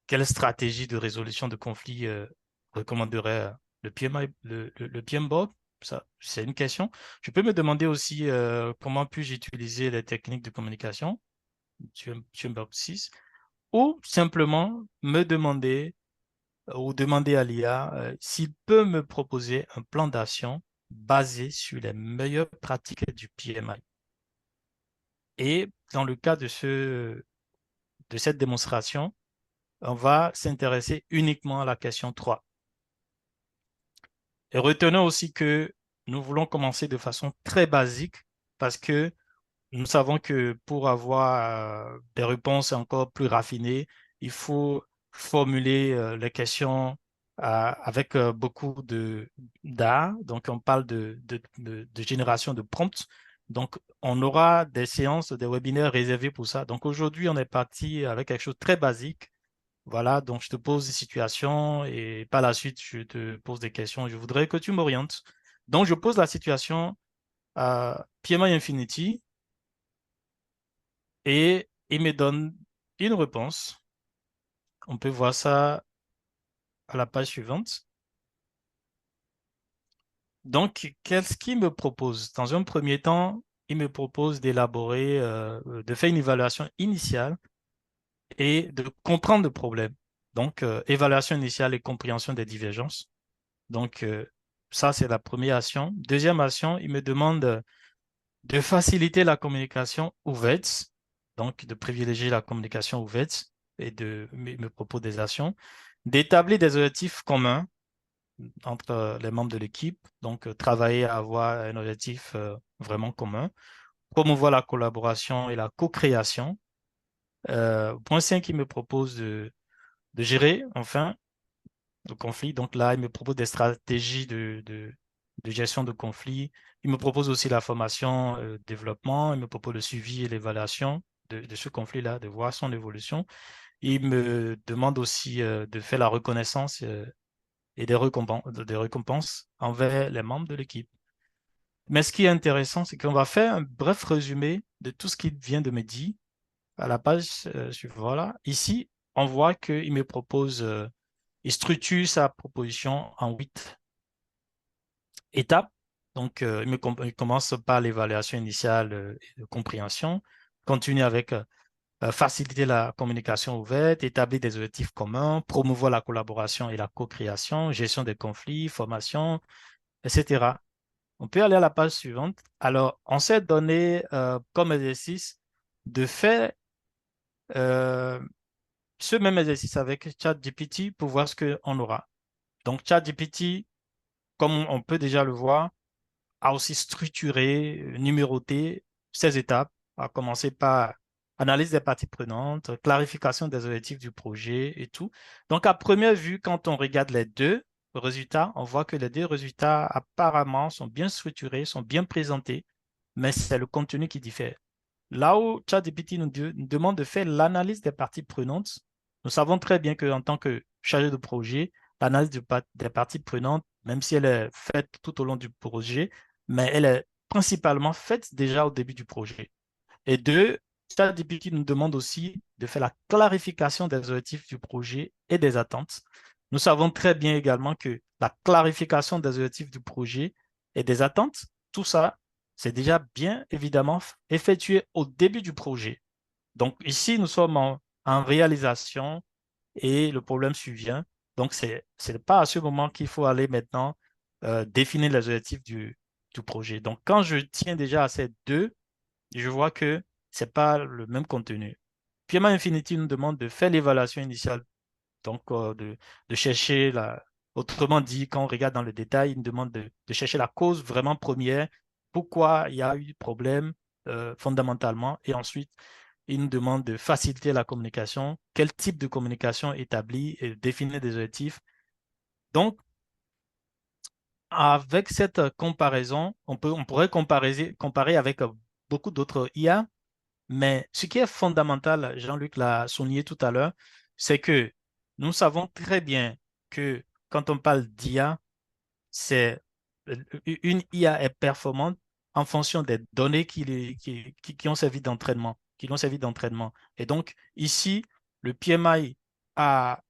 quelle stratégie de résolution de conflit recommanderait le PMI, le PMBOK? Ça, c'est une question. Je peux me demander aussi comment puis-je utiliser les techniques de communication, PMBOK 6, ou simplement me demander ou demander à l'IA s'il peut me proposer un plan d'action basé sur les meilleures pratiques du PMI. Et dans le cas de cette démonstration, on va s'intéresser uniquement à la question 3. Et retenons aussi que nous voulons commencer de façon très basique parce que nous savons que pour avoir des réponses encore plus raffinées, il faut formuler les questions avec beaucoup d'art. Donc, on parle de génération de prompts. Donc, on aura des séances, des webinaires réservés pour ça. Donc, aujourd'hui, on est parti avec quelque chose de très basique. Voilà, donc je te pose des situations et par la suite, je te pose des questions. Je voudrais que tu m'orientes. Donc, je pose la situation à PMI Infinity et il me donne une réponse. On peut voir ça à la page suivante. Donc, qu'est-ce qu'il me propose? Dans un premier temps, il me propose d'élaborer, de faire une évaluation initiale et de comprendre le problème. Donc, évaluation initiale et compréhension des divergences. Donc, ça, c'est la première action. Deuxième action, il me demande de faciliter la communication ouverte, donc de privilégier la communication ouverte et il me propose des actions, d'établir des objectifs communs entre les membres de l'équipe, donc travailler à avoir un objectif vraiment commun, promouvoir la collaboration et la co-création. Point 5, il me propose de gérer, enfin, le conflit. Donc là, il me propose des stratégies de gestion de conflit. Il me propose aussi la formation, développement. Il me propose le suivi et l'évaluation de ce conflit-là, de voir son évolution. Il me demande aussi de faire la reconnaissance et des récompenses envers les membres de l'équipe. Mais ce qui est intéressant, c'est qu'on va faire un bref résumé de tout ce qu'il vient de me dire à la page suivante. Voilà. Ici, on voit qu'il me propose il structure sa proposition en 8 étapes. Donc, il commence par l'évaluation initiale et de compréhension, continue avec faciliter la communication ouverte, établir des objectifs communs, promouvoir la collaboration et la co-création, gestion des conflits, formation, etc. On peut aller à la page suivante. Alors, on s'est donné comme exercice de faire euh, ce même exercice avec ChatGPT pour voir ce qu'on aura. Donc, ChatGPT, comme on peut déjà le voir, a aussi structuré, numéroté ces étapes, à commencer par analyse des parties prenantes, clarification des objectifs du projet et tout. Donc, à première vue, quand on regarde les deux résultats, on voit que les deux résultats apparemment sont bien structurés, sont bien présentés, mais c'est le contenu qui diffère. Là où ChatGPT nous demande de faire l'analyse des parties prenantes, nous savons très bien qu'en tant que chargé de projet, l'analyse des parties prenantes, même si elle est faite tout au long du projet, mais elle est principalement faite déjà au début du projet. Et deux, ChatGPT nous demande aussi de faire la clarification des objectifs du projet et des attentes. Nous savons très bien également que la clarification des objectifs du projet et des attentes, tout ça, c'est déjà bien évidemment effectué au début du projet. Donc ici, nous sommes en réalisation et le problème survient. Donc, ce n'est pas à ce moment qu'il faut aller maintenant définir les objectifs du projet. Donc, quand je tiens déjà à ces deux, je vois que ce n'est pas le même contenu. PMI Infinity nous demande de faire l'évaluation initiale, donc de chercher autrement dit, quand on regarde dans le détail, il nous demande de chercher la cause vraiment première, pourquoi il y a eu problème fondamentalement, et ensuite, il nous demande de faciliter la communication, quel type de communication établir et définir des objectifs. Donc, avec cette comparaison, on pourrait comparer avec beaucoup d'autres IA. Mais ce qui est fondamental, Jean-Luc l'a souligné tout à l'heure, c'est que nous savons très bien que quand on parle d'IA, c'est une IA est performante en fonction des données qui ont servi d'entraînement, qui l'ont servi d'entraînement. Et donc, ici, le PMI à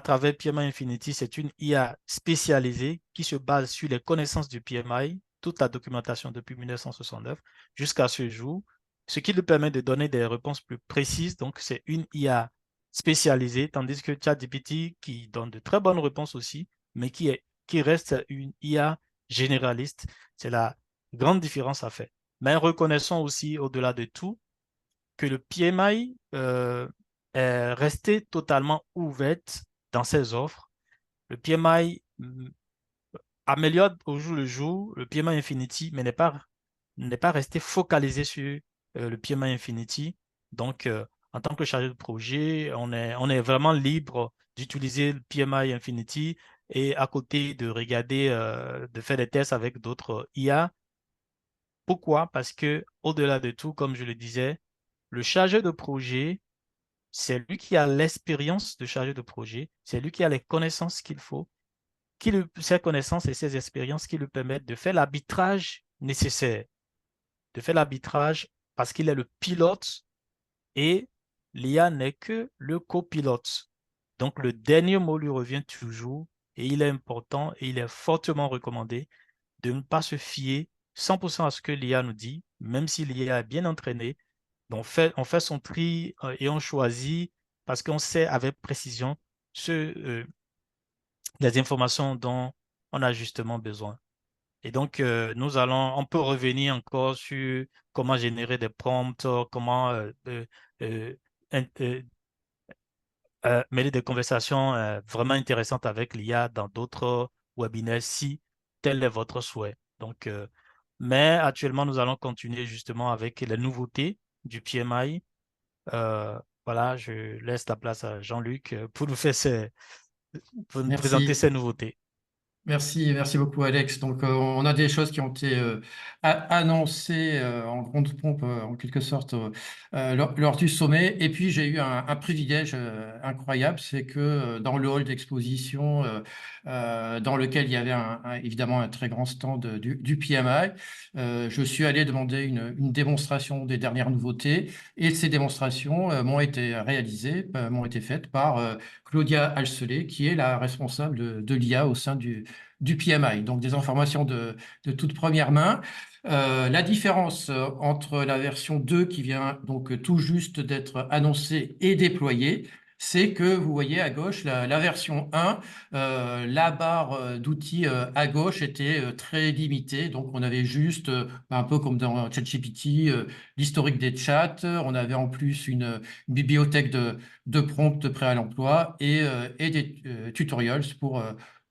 travers PMI Infinity, c'est une IA spécialisée qui se base sur les connaissances du PMI, toute la documentation depuis 1969 jusqu'à ce jour, ce qui lui permet de donner des réponses plus précises. Donc, c'est une IA spécialisée, tandis que ChatGPT, qui donne de très bonnes réponses aussi, mais qui reste une IA généraliste. C'est la grande différence à faire. Mais reconnaissons aussi, au-delà de tout, que le PMI est resté totalement ouvert dans ses offres. Le PMI améliore au jour le jour le PMI Infinity, mais n'est pas resté focalisé sur le PMI Infinity. Donc, en tant que chargé de projet, on est vraiment libre d'utiliser le PMI Infinity et à côté de regarder, de faire des tests avec d'autres IA. Pourquoi? Parce que, au-delà de tout, comme je le disais, le chargé de projet, c'est lui qui a l'expérience de chargé de projet, c'est lui qui a les connaissances qu'il faut, ces connaissances et ces expériences qui lui permettent de faire l'arbitrage nécessaire, de faire l'arbitrage parce qu'il est le pilote et l'IA n'est que le copilote. Donc le dernier mot lui revient toujours et il est important et il est fortement recommandé de ne pas se fier 100% à ce que l'IA nous dit, même si l'IA est bien entraînée. Donc on fait son tri et on choisit parce qu'on sait avec précision les informations dont on a justement besoin. Et donc, on peut revenir encore sur comment générer des prompts, comment euh, in- euh, mêler des conversations vraiment intéressantes avec l'IA dans d'autres webinaires si tel est votre souhait. Donc, mais actuellement, nous allons continuer justement avec les nouveautés du PMI. Euh, voilà, je laisse la place à Jean-Luc pour nous présenter Merci. ces nouveautés. Merci beaucoup Alex. Donc on a des choses qui ont été annoncées en grande pompe en quelque sorte lors du sommet. Et puis j'ai eu un privilège incroyable, c'est que dans le hall d'exposition dans lequel il y avait évidemment un très grand stand du PMI, je suis allé demander une démonstration des dernières nouveautés et ces démonstrations m'ont été réalisées, m'ont été faites par Claudia Alcelet, qui est la responsable de l'IA au sein du PMI, donc des informations de toute première main. La différence entre la version 2 qui vient donc tout juste d'être annoncée et déployée, c'est que vous voyez à gauche la version 1, la barre d'outils à gauche était très limitée, donc on avait juste, un peu comme dans ChatGPT, l'historique des chats, on avait en plus une bibliothèque de prompts prêts à l'emploi et des tutorials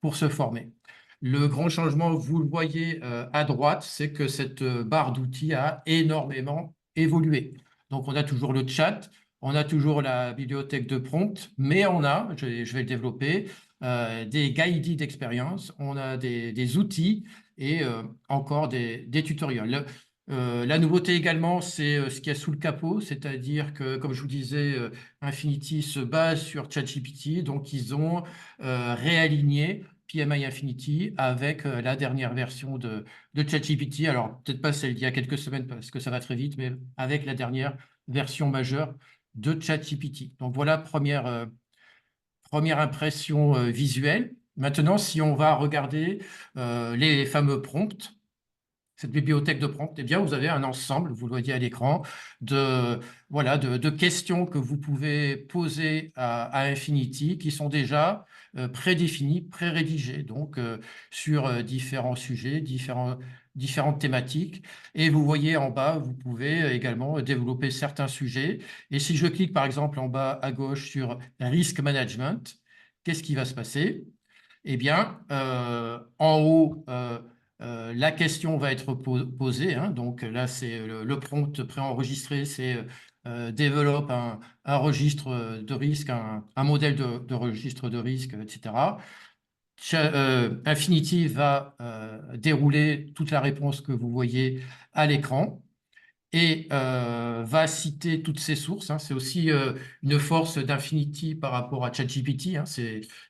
pour se former. Le grand changement, vous le voyez à droite, c'est que cette barre d'outils a énormément évolué. Donc, on a toujours le chat, on a toujours la bibliothèque de prompts, mais on a, je vais le développer, des guided expériences, on a des outils et encore des tutoriels. La nouveauté également, c'est ce qu'il y a sous le capot, c'est-à-dire que, comme je vous disais, Infinity se base sur ChatGPT, donc ils ont réaligné PMI Infinity avec la dernière version de ChatGPT. Alors, peut-être pas celle d'il y a quelques semaines parce que ça va très vite, mais avec la dernière version majeure de ChatGPT. Donc, voilà, première impression visuelle. Maintenant, si on va regarder les fameux prompts, cette bibliothèque de prompts, eh bien, vous avez un ensemble, vous le voyez à l'écran, de, voilà, de questions que vous pouvez poser à Infinity qui sont déjà prédéfinies, pré-rédigées, donc sur différents sujets, différentes thématiques. Et vous voyez en bas, vous pouvez également développer certains sujets. Et si je clique par exemple en bas à gauche sur Risk Management, qu'est-ce qui va se passer? Eh bien, en haut, la question va être posée, hein. Donc là, c'est le prompt préenregistré, c'est développe un registre de risque, un modèle de registre de risque, etc. Infinity va dérouler toute la réponse que vous voyez à l'écran. et va citer toutes ses sources, hein. C'est aussi une force d'Infinity par rapport à ChatGPT, hein.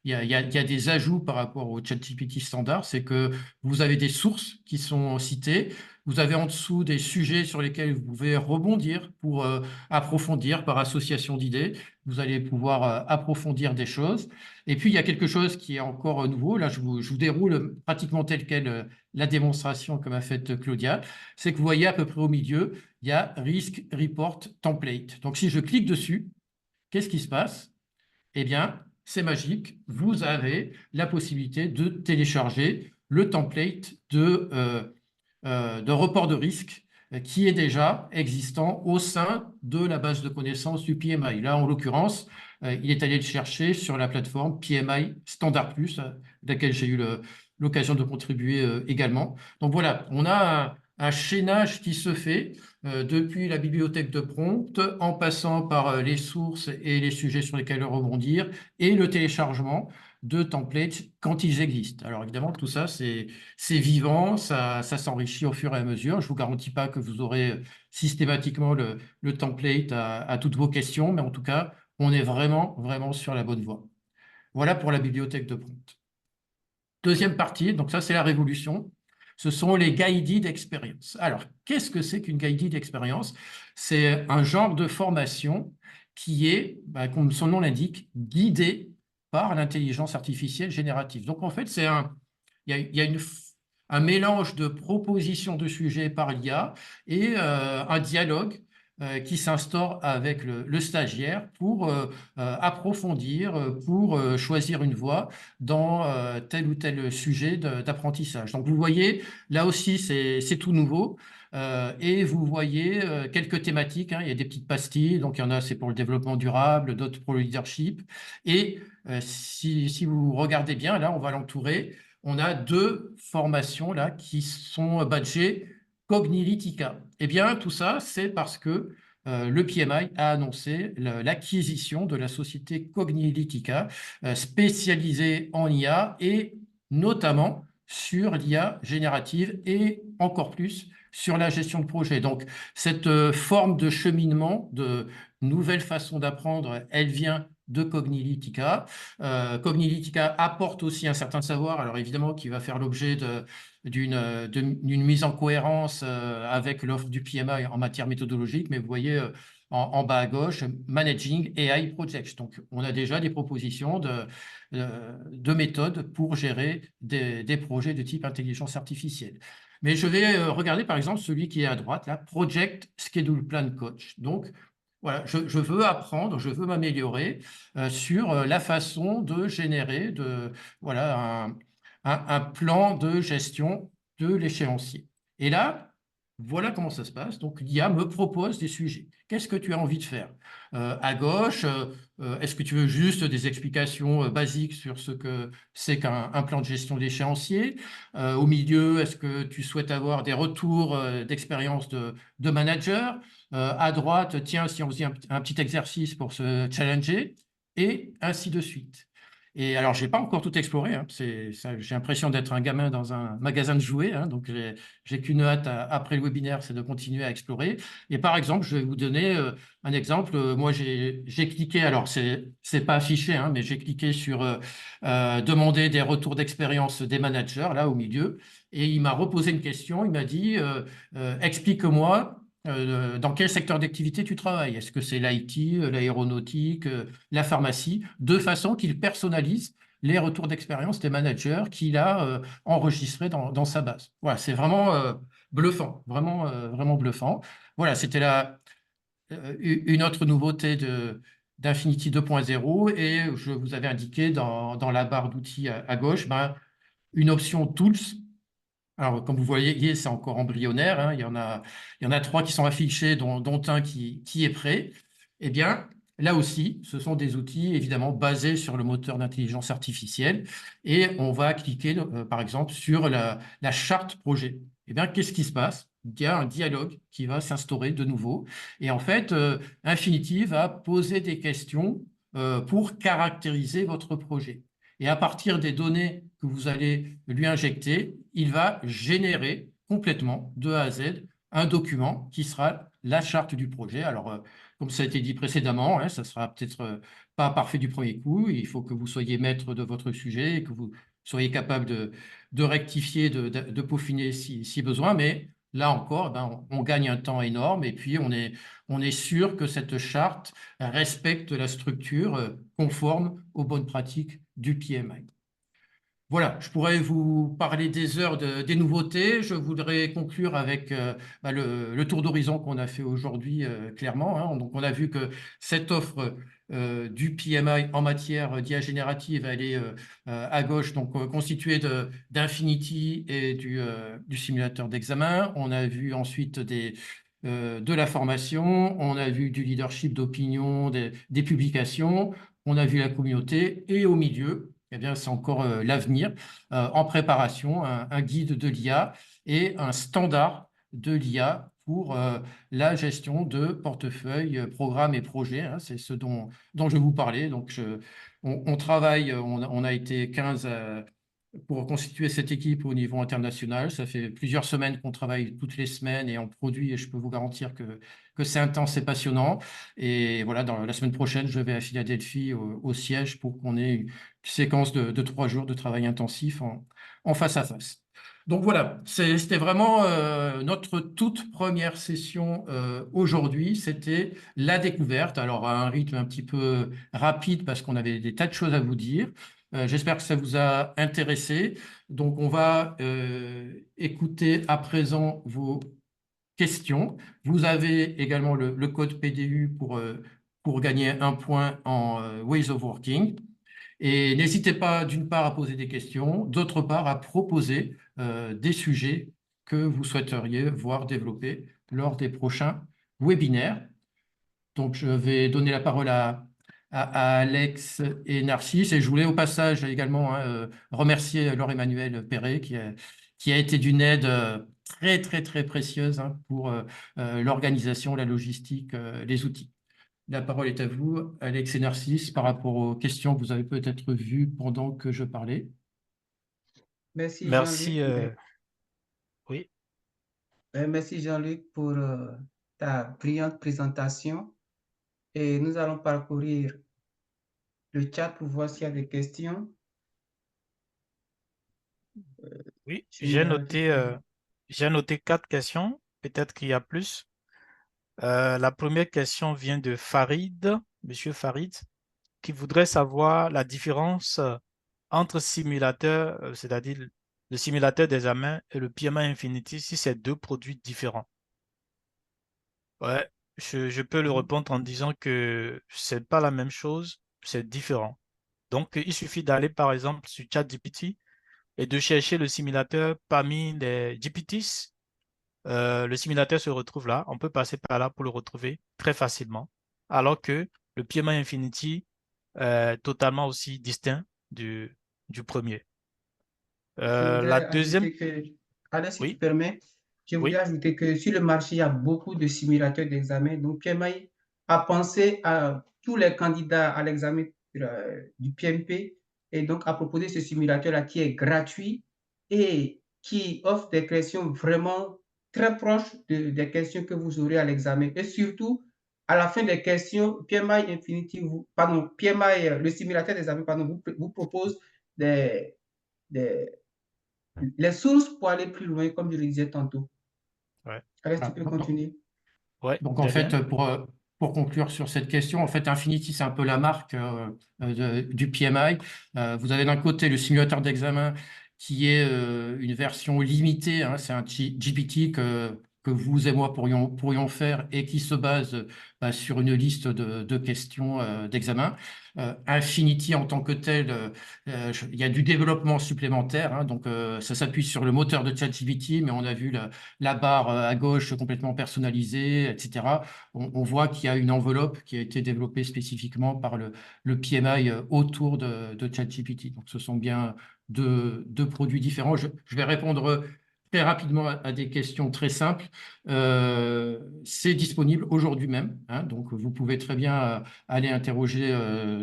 Il y a des ajouts par rapport au ChatGPT standard, c'est que vous avez des sources qui sont citées, vous avez en dessous des sujets sur lesquels vous pouvez rebondir pour approfondir par association d'idées, vous allez pouvoir approfondir des choses. Et puis, il y a quelque chose qui est encore nouveau, là je vous déroule pratiquement tel quel la démonstration que m'a faite Claudia, c'est que vous voyez à peu près au milieu, il y a Risk Report Template. Donc, si je clique dessus, qu'est-ce qui se passe? Eh bien, c'est magique. Vous avez la possibilité de télécharger le template de report de risque qui est déjà existant au sein de la base de connaissances du PMI. Là, en l'occurrence, il est allé le chercher sur la plateforme PMI Standard Plus, à laquelle j'ai eu l'occasion de contribuer également. Donc voilà, on a un chaînage qui se fait depuis la bibliothèque de prompt, en passant par les sources et les sujets sur lesquels rebondir, et le téléchargement de templates quand ils existent. Alors évidemment, tout ça, c'est vivant, ça s'enrichit au fur et à mesure. Je ne vous garantis pas que vous aurez systématiquement le template à toutes vos questions, mais en tout cas, on est vraiment, vraiment sur la bonne voie. Voilà pour la bibliothèque de prompt. Deuxième partie, donc ça, c'est la révolution. Ce sont les guided experience. Alors, qu'est-ce que c'est qu'une guided experience? C'est un genre de formation qui est, comme son nom l'indique, guidé par l'intelligence artificielle générative. Donc, en fait, il y a un mélange de propositions de sujets par l'IA et un dialogue qui s'instaure avec le stagiaire pour approfondir, pour choisir une voie dans tel ou tel sujet d'apprentissage. Donc, vous voyez, là aussi, c'est tout nouveau. Et vous voyez quelques thématiques, hein. Il y a des petites pastilles, donc il y en a, c'est pour le développement durable, d'autres pour le leadership. Et si vous regardez bien, là, on va l'entourer. On a deux formations là qui sont badgées Cognilytica. Eh bien, tout ça, c'est parce que le PMI a annoncé l'acquisition de la société Cognilytica, spécialisée en IA et notamment sur l'IA générative et encore plus sur la gestion de projet. Donc, cette forme de cheminement, de nouvelle façon d'apprendre, elle vient de Cognilytica. Cognilytica apporte aussi un certain savoir, alors évidemment qui va faire l'objet d'une mise en cohérence avec l'offre du PMI en matière méthodologique, mais vous voyez en bas à gauche, Managing AI Projects. Donc, on a déjà des propositions de méthodes pour gérer des projets de type intelligence artificielle. Mais je vais regarder par exemple celui qui est à droite, là, Project Schedule Plan Coach. Donc, voilà, je veux apprendre, je veux m'améliorer sur la façon de générer voilà, un plan de gestion de l'échéancier. Et là, voilà comment ça se passe. Donc, l'IA me propose des sujets. Qu'est-ce que tu as envie de faire? À gauche, est-ce que tu veux juste des explications basiques sur ce que c'est qu'un plan de gestion d'échéancier? Au milieu, est-ce que tu souhaites avoir des retours d'expérience de manager? À droite, tiens, si on faisait un petit exercice pour se challenger, et ainsi de suite. Et alors, je n'ai pas encore tout exploré, hein. J'ai l'impression d'être un gamin dans un magasin de jouets, hein. Donc, j'ai qu'une hâte après le webinaire, c'est de continuer à explorer. Et par exemple, je vais vous donner un exemple. Moi, j'ai cliqué, alors c'est pas affiché, hein, mais j'ai cliqué sur demander des retours d'expérience des managers, là au milieu. Et il m'a reposé une question. Il m'a dit, explique-moi dans quel secteur d'activité tu travailles? Est-ce que c'est l'IT, l'aéronautique, la pharmacie? De façon qu'il personnalise les retours d'expérience des managers qu'il a enregistrés dans sa base. Voilà, c'est vraiment bluffant, vraiment, vraiment bluffant. Voilà, c'était une autre nouveauté d'Infinity 2.0 et je vous avais indiqué dans la barre d'outils à gauche une option Tools. Alors, comme vous voyez, c'est encore embryonnaire, hein. Il y en a trois qui sont affichés, dont un qui est prêt. Eh bien, là aussi, ce sont des outils évidemment basés sur le moteur d'intelligence artificielle. Et on va cliquer, par exemple, sur la charte projet. Eh bien, qu'est-ce qui se passe? Il y a un dialogue qui va s'instaurer de nouveau. Et en fait, Infinity va poser des questions pour caractériser votre projet. Et à partir des données que vous allez lui injecter, il va générer complètement de A à Z un document qui sera la charte du projet. Alors, comme ça a été dit précédemment, hein, ça sera peut-être pas parfait du premier coup. Il faut que vous soyez maître de votre sujet et que vous soyez capable de rectifier, de peaufiner si besoin. Mais là encore, ben, on gagne un temps énorme et puis on est sûr que cette charte respecte la structure conforme aux bonnes pratiques du PMI. Voilà, je pourrais vous parler des heures des nouveautés. Je voudrais conclure avec bah, le tour d'horizon qu'on a fait aujourd'hui, clairement, hein. Donc, on a vu que cette offre du PMI en matière d'IA générative, elle est à gauche, donc constituée d'Infinity et du simulateur d'examen. On a vu ensuite de la formation, on a vu du leadership d'opinion, des publications, on a vu la communauté et au milieu, eh bien, c'est encore l'avenir, en préparation, un guide de l'IA et un standard de l'IA pour la gestion de portefeuille, programmes et projets, hein. C'est ce dont je vous parlais. Donc, on travaille, on a été 15 pour constituer cette équipe au niveau international. Ça fait plusieurs semaines qu'on travaille toutes les semaines et on produit, et je peux vous garantir que c'est intense et passionnant. Et voilà, dans la semaine prochaine, je vais à Philadelphie au siège pour qu'on ait une séquence de 3 jours de travail intensif en face à face. Donc voilà, c'était vraiment notre toute première session aujourd'hui. C'était la découverte. Alors à un rythme un petit peu rapide parce qu'on avait des tas de choses à vous dire. J'espère que ça vous a intéressé. Donc on va écouter à présent vos questions. Vous avez également le code PDU pour gagner un point en Ways of Working. Et n'hésitez pas, d'une part, à poser des questions, d'autre part, à proposer des sujets que vous souhaiteriez voir développer lors des prochains webinaires. Donc, je vais donner la parole à Alex et Narcisse. Et je voulais au passage également hein, remercier Laure-Emmanuel Perret qui a été d'une aide très, très, très précieuse hein, pour l'organisation, la logistique, les outils. La parole est à vous, Alex et Narcisse, par rapport aux questions que vous avez peut-être vues pendant que je parlais. Merci Merci. Jean-Luc. Oui, Merci Jean-Luc pour ta brillante présentation. Et nous allons parcourir le chat pour voir s'il y a des questions. oui, Je regarde juste. j'ai noté 4 questions. Peut-être qu'il y a plus. La première question vient de Farid, Monsieur Farid, qui voudrait savoir la différence entre simulateur, c'est-à-dire le simulateur d'examen et le PMI Infinity, si c'est deux produits différents. Ouais, je peux le répondre en disant que c'est pas la même chose, c'est différent. Donc, il suffit d'aller par exemple sur ChatGPT et de chercher le simulateur parmi les GPTs. Le simulateur se retrouve là. On peut passer par là pour le retrouver très facilement. Alors que le PMI Infinity est totalement aussi distinct du premier. Je La voudrais deuxième, ajouter que, Alain, si tu oui, permets, je voudrais oui, ajouter que sur le marché, il y a beaucoup de simulateurs d'examen. Donc, PMI a pensé à tous les candidats à l'examen du PMP et donc a proposé ce simulateur-là qui est gratuit et qui offre des questions vraiment très proches des questions que vous aurez à l'examen. Et surtout, à la fin des questions, PMI Infinity, pardon, PMI, le simulateur d'examen, pardon, vous propose des, des les sources pour aller plus loin, comme je le disais tantôt. ouais, Allez, tu Ah, peux continuer. ouais, Donc, en très bien. fait, pour conclure sur cette question, en fait, Infinity, c'est un peu la marque du PMI. Vous avez d'un côté le simulateur d'examen qui est une version limitée, hein, c'est un GPT que vous et moi pourrions faire et qui se base sur une liste de questions d'examen. Infinity en tant que tel, il y a du développement supplémentaire, hein, donc ça s'appuie sur le moteur de ChatGPT, mais on a vu la barre à gauche complètement personnalisée, etc. On voit qu'il y a une enveloppe qui a été développée spécifiquement par le PMI autour de ChatGPT. Donc, ce sont bien deux produits différents. Je vais répondre très rapidement à des questions très simples. C'est disponible aujourd'hui même, hein, donc vous pouvez très bien aller interroger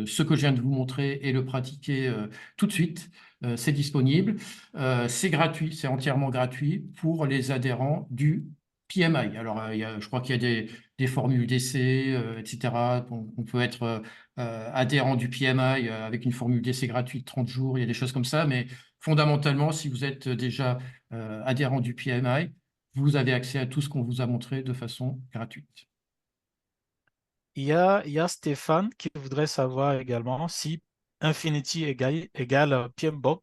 ce que je viens de vous montrer et le pratiquer tout de suite. C'est disponible. C'est gratuit, c'est entièrement gratuit pour les adhérents du PMI. Alors, je crois qu'il y a des formules d'essai, etc. On peut être adhérent du PMI avec une formule d'essai gratuite de 30 jours, il y a des choses comme ça, mais fondamentalement, si vous êtes déjà adhérent du PMI, vous avez accès à tout ce qu'on vous a montré de façon gratuite. Il y a Stéphane qui voudrait savoir également si Infinity égale PMBOK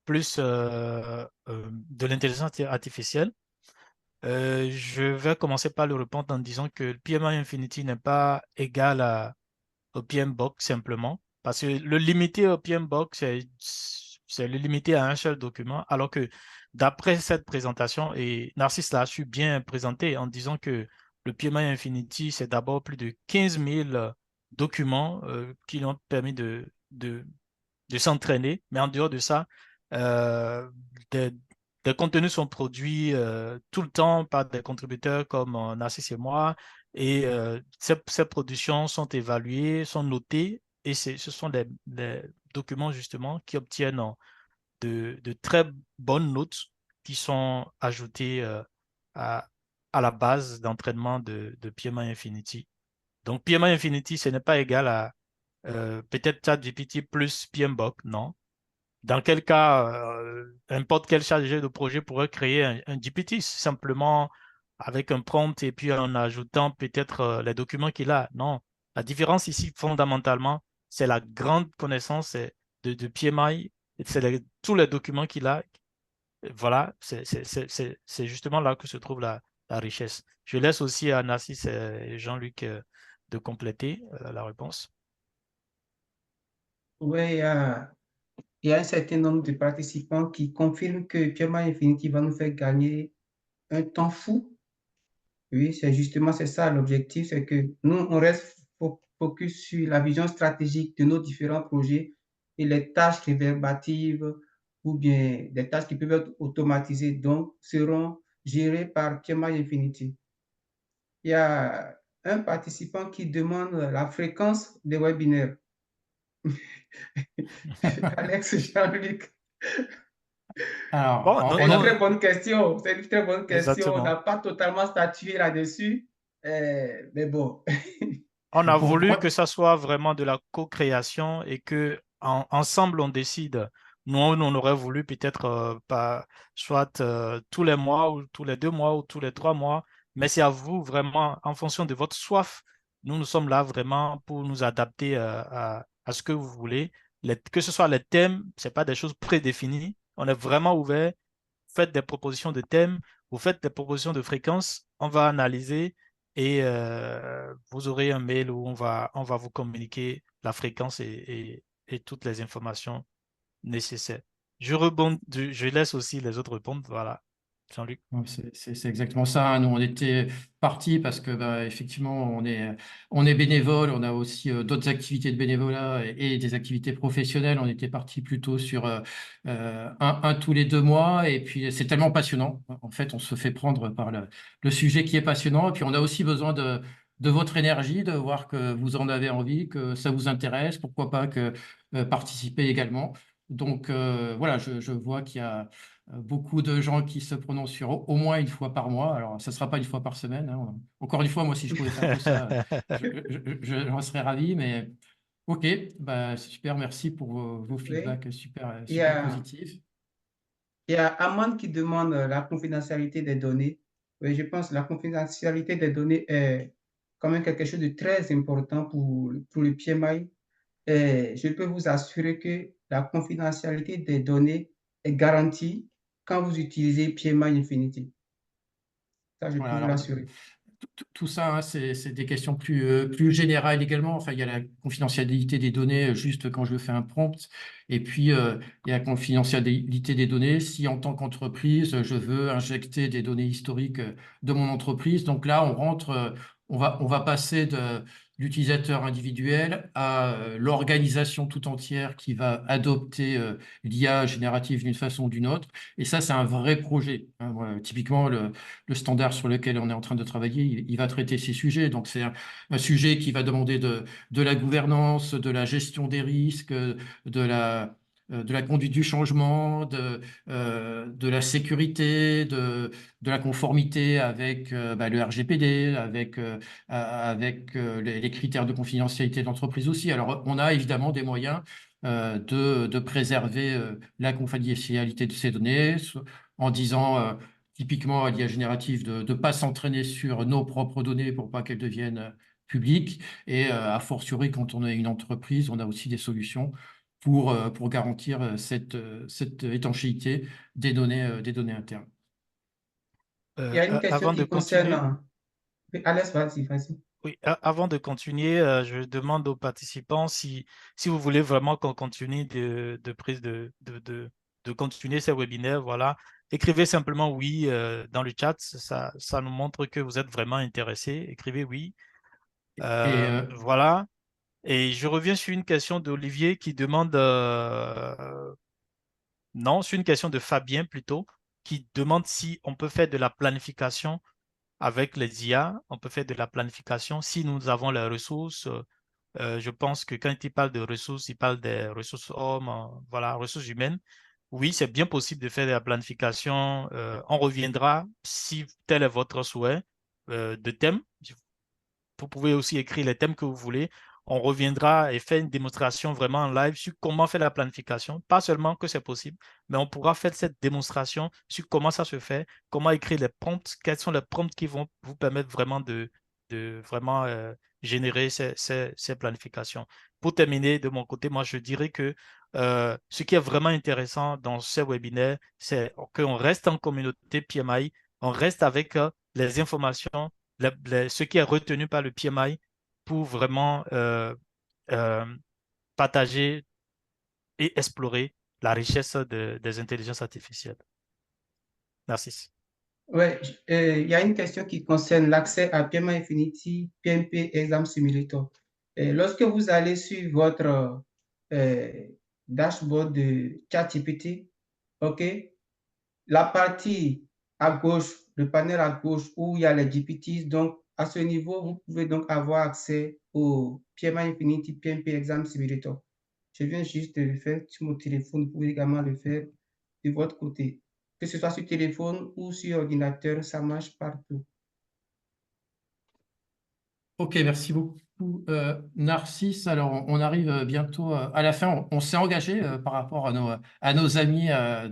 plus de l'intelligence artificielle. Je vais commencer par le répondre en disant que le PMI Infinity n'est pas égal au PMBOK simplement, parce que le limiter au PMBOK, c'est le limiter à un seul document, alors que d'après cette présentation, et Narcisse l'a su bien présenter en disant que le PMI Infinity, c'est d'abord plus de 15 000 documents qui lui ont permis de s'entraîner, mais en dehors de ça, euh, des, des contenus sont produits tout le temps par des contributeurs comme Narcisse et moi, et ces productions sont évaluées, sont notées, et ce sont des documents justement qui obtiennent de très bonnes notes qui sont ajoutées à, à la base d'entraînement de PMI Infinity. Donc PMI Infinity, ce n'est pas égal à peut-être ChatGPT plus PMBOK, non. Dans quel cas, n'importe quel chargé de projet pourrait créer un GPT simplement avec un prompt et puis en ajoutant peut-être les documents qu'il a. Non, la différence ici, fondamentalement, c'est la grande connaissance de PMI, c'est tous les documents qu'il a. Voilà, c'est justement là que se trouve la richesse. Je laisse aussi à Narcisse et Jean-Luc de compléter la réponse. Oui, il y a un certain nombre de participants qui confirment que PMI Infinity va nous faire gagner un temps fou. Oui, c'est ça l'objectif, c'est que nous, on reste focus sur la vision stratégique de nos différents projets et les tâches réverbatives ou bien des tâches qui peuvent être automatisées, donc seront gérées par PMI Infinity. Il y a un participant qui demande la fréquence des webinaires. Alex Jean-Luc. Alors, Bon, non, C'est une non, très bonne question. C'est une très bonne question. On n'a exactement. pas totalement statué là-dessus. Mais bon. On a pour, voulu pour- que ça soit vraiment de la co-création et que ensemble on décide. Nous, on aurait voulu peut-être pas, soit tous les mois ou tous les 2 mois ou tous les 3 mois, mais c'est à vous vraiment en fonction de votre soif. Nous sommes là vraiment pour nous adapter à ce que vous voulez. Que ce soit les thèmes, c'est pas des choses prédéfinies. On est vraiment ouvert. Faites des propositions de thèmes, vous faites des propositions de fréquences, on va analyser et vous aurez un mail où on va vous communiquer la fréquence et toutes les informations nécessaires. Je laisse aussi les autres répondre. Voilà, Jean-Luc. Ouais, c'est exactement ça, hein. Nous, on était partis parce que, bah, effectivement, on est bénévole. On a aussi d'autres activités de bénévolat et des activités professionnelles. On était partis plutôt sur un tous les 2 mois. Et puis, c'est tellement passionnant. En fait, on se fait prendre par le sujet qui est passionnant. Et puis, on a aussi besoin de votre énergie, de voir que vous en avez envie, que ça vous intéresse. Pourquoi pas que participer également. Donc, voilà, je vois qu'il y a beaucoup de gens qui se prononcent sur au moins une fois par mois. Alors, ça ne sera pas une fois par semaine, hein. Encore une fois, moi, si je pouvais faire que ça, j'en serais ravi. Mais OK, bah, c'est super. Merci pour vos Oui. feedbacks super, Il y super a, positifs. il y a Amand qui demande la confidentialité des données. Oui, je pense que la confidentialité des données est quand même quelque chose de très important pour le PMI. Et je peux vous assurer que la confidentialité des données est garantie quand vous utilisez PMI Infinity. Ça, je peux Voilà, vous alors, l'assurer. tout ça, hein, c'est des questions plus générales également. Enfin, il y a la confidentialité des données juste quand je fais un prompt. Et puis, il y a la confidentialité des données si en tant qu'entreprise, je veux injecter des données historiques de mon entreprise. Donc là, on rentre, on va passer de l'utilisateur individuel à l'organisation tout entière qui va adopter l'IA générative d'une façon ou d'une autre. Et ça, c'est un vrai projet, hein. Voilà, typiquement, le standard sur lequel on est en train de travailler, il va traiter ces sujets. Donc, c'est un sujet qui va demander de la gouvernance, de la gestion des risques, de la, de la conduite du changement, de la sécurité, de la conformité avec le RGPD, avec les critères de confidentialité de l'entreprise aussi. Alors, on a évidemment des moyens de préserver la confidentialité de ces données en disant typiquement à l'IA générative de ne pas s'entraîner sur nos propres données pour pas qu'elles deviennent publiques. Et a fortiori, quand on est une entreprise, on a aussi des solutions pour garantir cette étanchéité des données internes. Il y a une question Avant de qui concerne... continuer, Alex, vas-y, vas-y. oui, avant de continuer, je demande aux participants si vous voulez vraiment qu'on continue de continuer ces webinaires, voilà. Écrivez simplement oui dans le chat, ça nous montre que vous êtes vraiment intéressé. Écrivez oui. Et Voilà. Et je reviens sur une question d'Olivier qui demande, non, sur une question de Fabien plutôt, qui demande si on peut faire de la planification avec les IA, on peut faire de la planification si nous avons les ressources. Je pense que quand il parle de ressources, il parle des ressources hommes, voilà, ressources humaines. Oui, c'est bien possible de faire de la planification. On reviendra, si tel est votre souhait, de thèmes. Vous pouvez aussi écrire les thèmes que vous voulez. On reviendra et faire une démonstration vraiment en live sur comment faire la planification. Pas seulement que c'est possible, mais on pourra faire cette démonstration sur comment ça se fait, comment écrire les prompts, quels sont les prompts qui vont vous permettre vraiment de vraiment générer ces planifications. Pour terminer, de mon côté, moi, je dirais que ce qui est vraiment intéressant dans ces webinaires, c'est qu'on reste en communauté PMI, on reste avec les informations ce qui est retenu par le PMI pour vraiment euh, partager et explorer la richesse des intelligences artificielles. Merci. Ouais, il y a une question qui concerne l'accès à PMI Infinity, PMP Exam Simulator. Lorsque vous allez sur votre dashboard de ChatGPT, OK, la partie à gauche, le panel à gauche où il y a les GPTs, donc à ce niveau, vous pouvez donc avoir accès au PMI Infinity, PMP Exam Simulator. Je viens juste de le faire sur mon téléphone, vous pouvez également le faire de votre côté. Que ce soit sur téléphone ou sur ordinateur, ça marche partout. Ok, merci beaucoup, Narcisse. Alors, on arrive bientôt à la fin. On s'est engagé par rapport à nos amis, à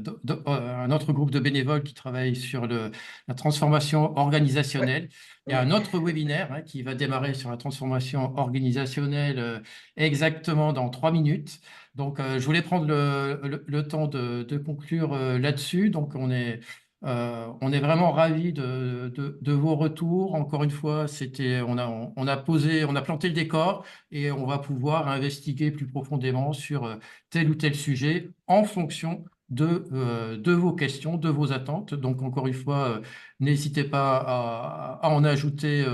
notre groupe de bénévoles qui travaillent sur la transformation organisationnelle. Il y a un autre webinaire qui va démarrer sur la transformation organisationnelle exactement dans 3 minutes. Donc, je voulais prendre le temps de conclure là-dessus. Donc, on est vraiment ravis de vos retours. Encore une fois, on a planté le décor et on va pouvoir investiguer plus profondément sur tel ou tel sujet en fonction de vos questions, de vos attentes. Donc, encore une fois, n'hésitez pas à en ajouter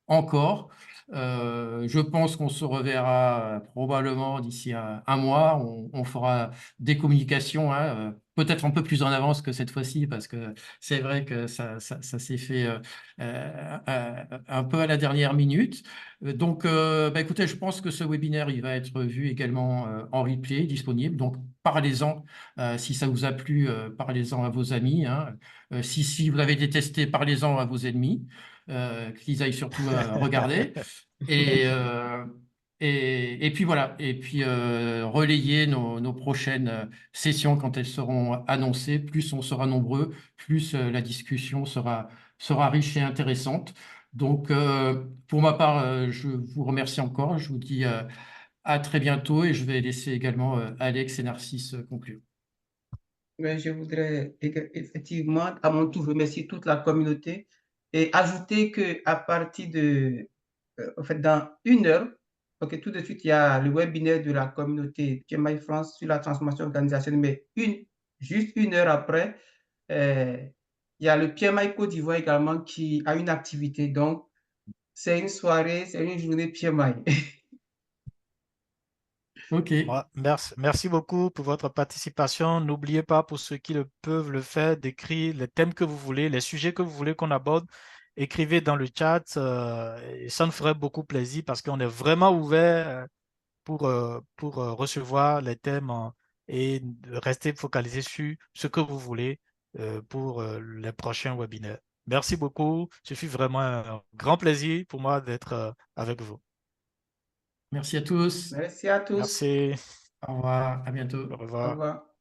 encore. Je pense qu'on se reverra probablement d'ici un mois. On fera des communications, peut-être un peu plus en avance que cette fois-ci, parce que c'est vrai que ça s'est fait un peu à la dernière minute. Donc, écoutez, je pense que ce webinaire, il va être vu également en replay, disponible. Donc, parlez-en. Si ça vous a plu, parlez-en à vos amis, hein. Si vous l'avez détesté, parlez-en à vos ennemis. Qu'ils aillent surtout regarder. Et, euh, et puis voilà, et puis relayer nos prochaines sessions quand elles seront annoncées. Plus on sera nombreux, plus la discussion sera riche et intéressante. Donc, pour ma part, je vous remercie encore. Je vous dis à très bientôt et je vais laisser également Alex et Narcisse conclure. Mais je voudrais effectivement, à mon tour, remercier toute la communauté et ajouter qu'à partir de, en fait, dans 1 heure, ok, tout de suite, il y a le webinaire de la communauté PMI France sur la transformation organisationnelle, mais juste 1 heure après, il y a le PMI Côte d'Ivoire également qui a une activité. Donc, c'est une soirée, c'est une journée PMI. OK. Merci beaucoup pour votre participation. N'oubliez pas, pour ceux qui le peuvent le faire, d'écrire les thèmes que vous voulez, les sujets que vous voulez qu'on aborde. Écrivez dans le chat. Et ça nous ferait beaucoup plaisir parce qu'on est vraiment ouvert pour recevoir les thèmes et restez focalisés sur ce que vous voulez pour les prochains webinaires. Merci beaucoup. Ce fut vraiment un grand plaisir pour moi d'être avec vous. Merci à tous. Merci à tous. Merci. Au revoir. À bientôt. Au Au revoir. revoir.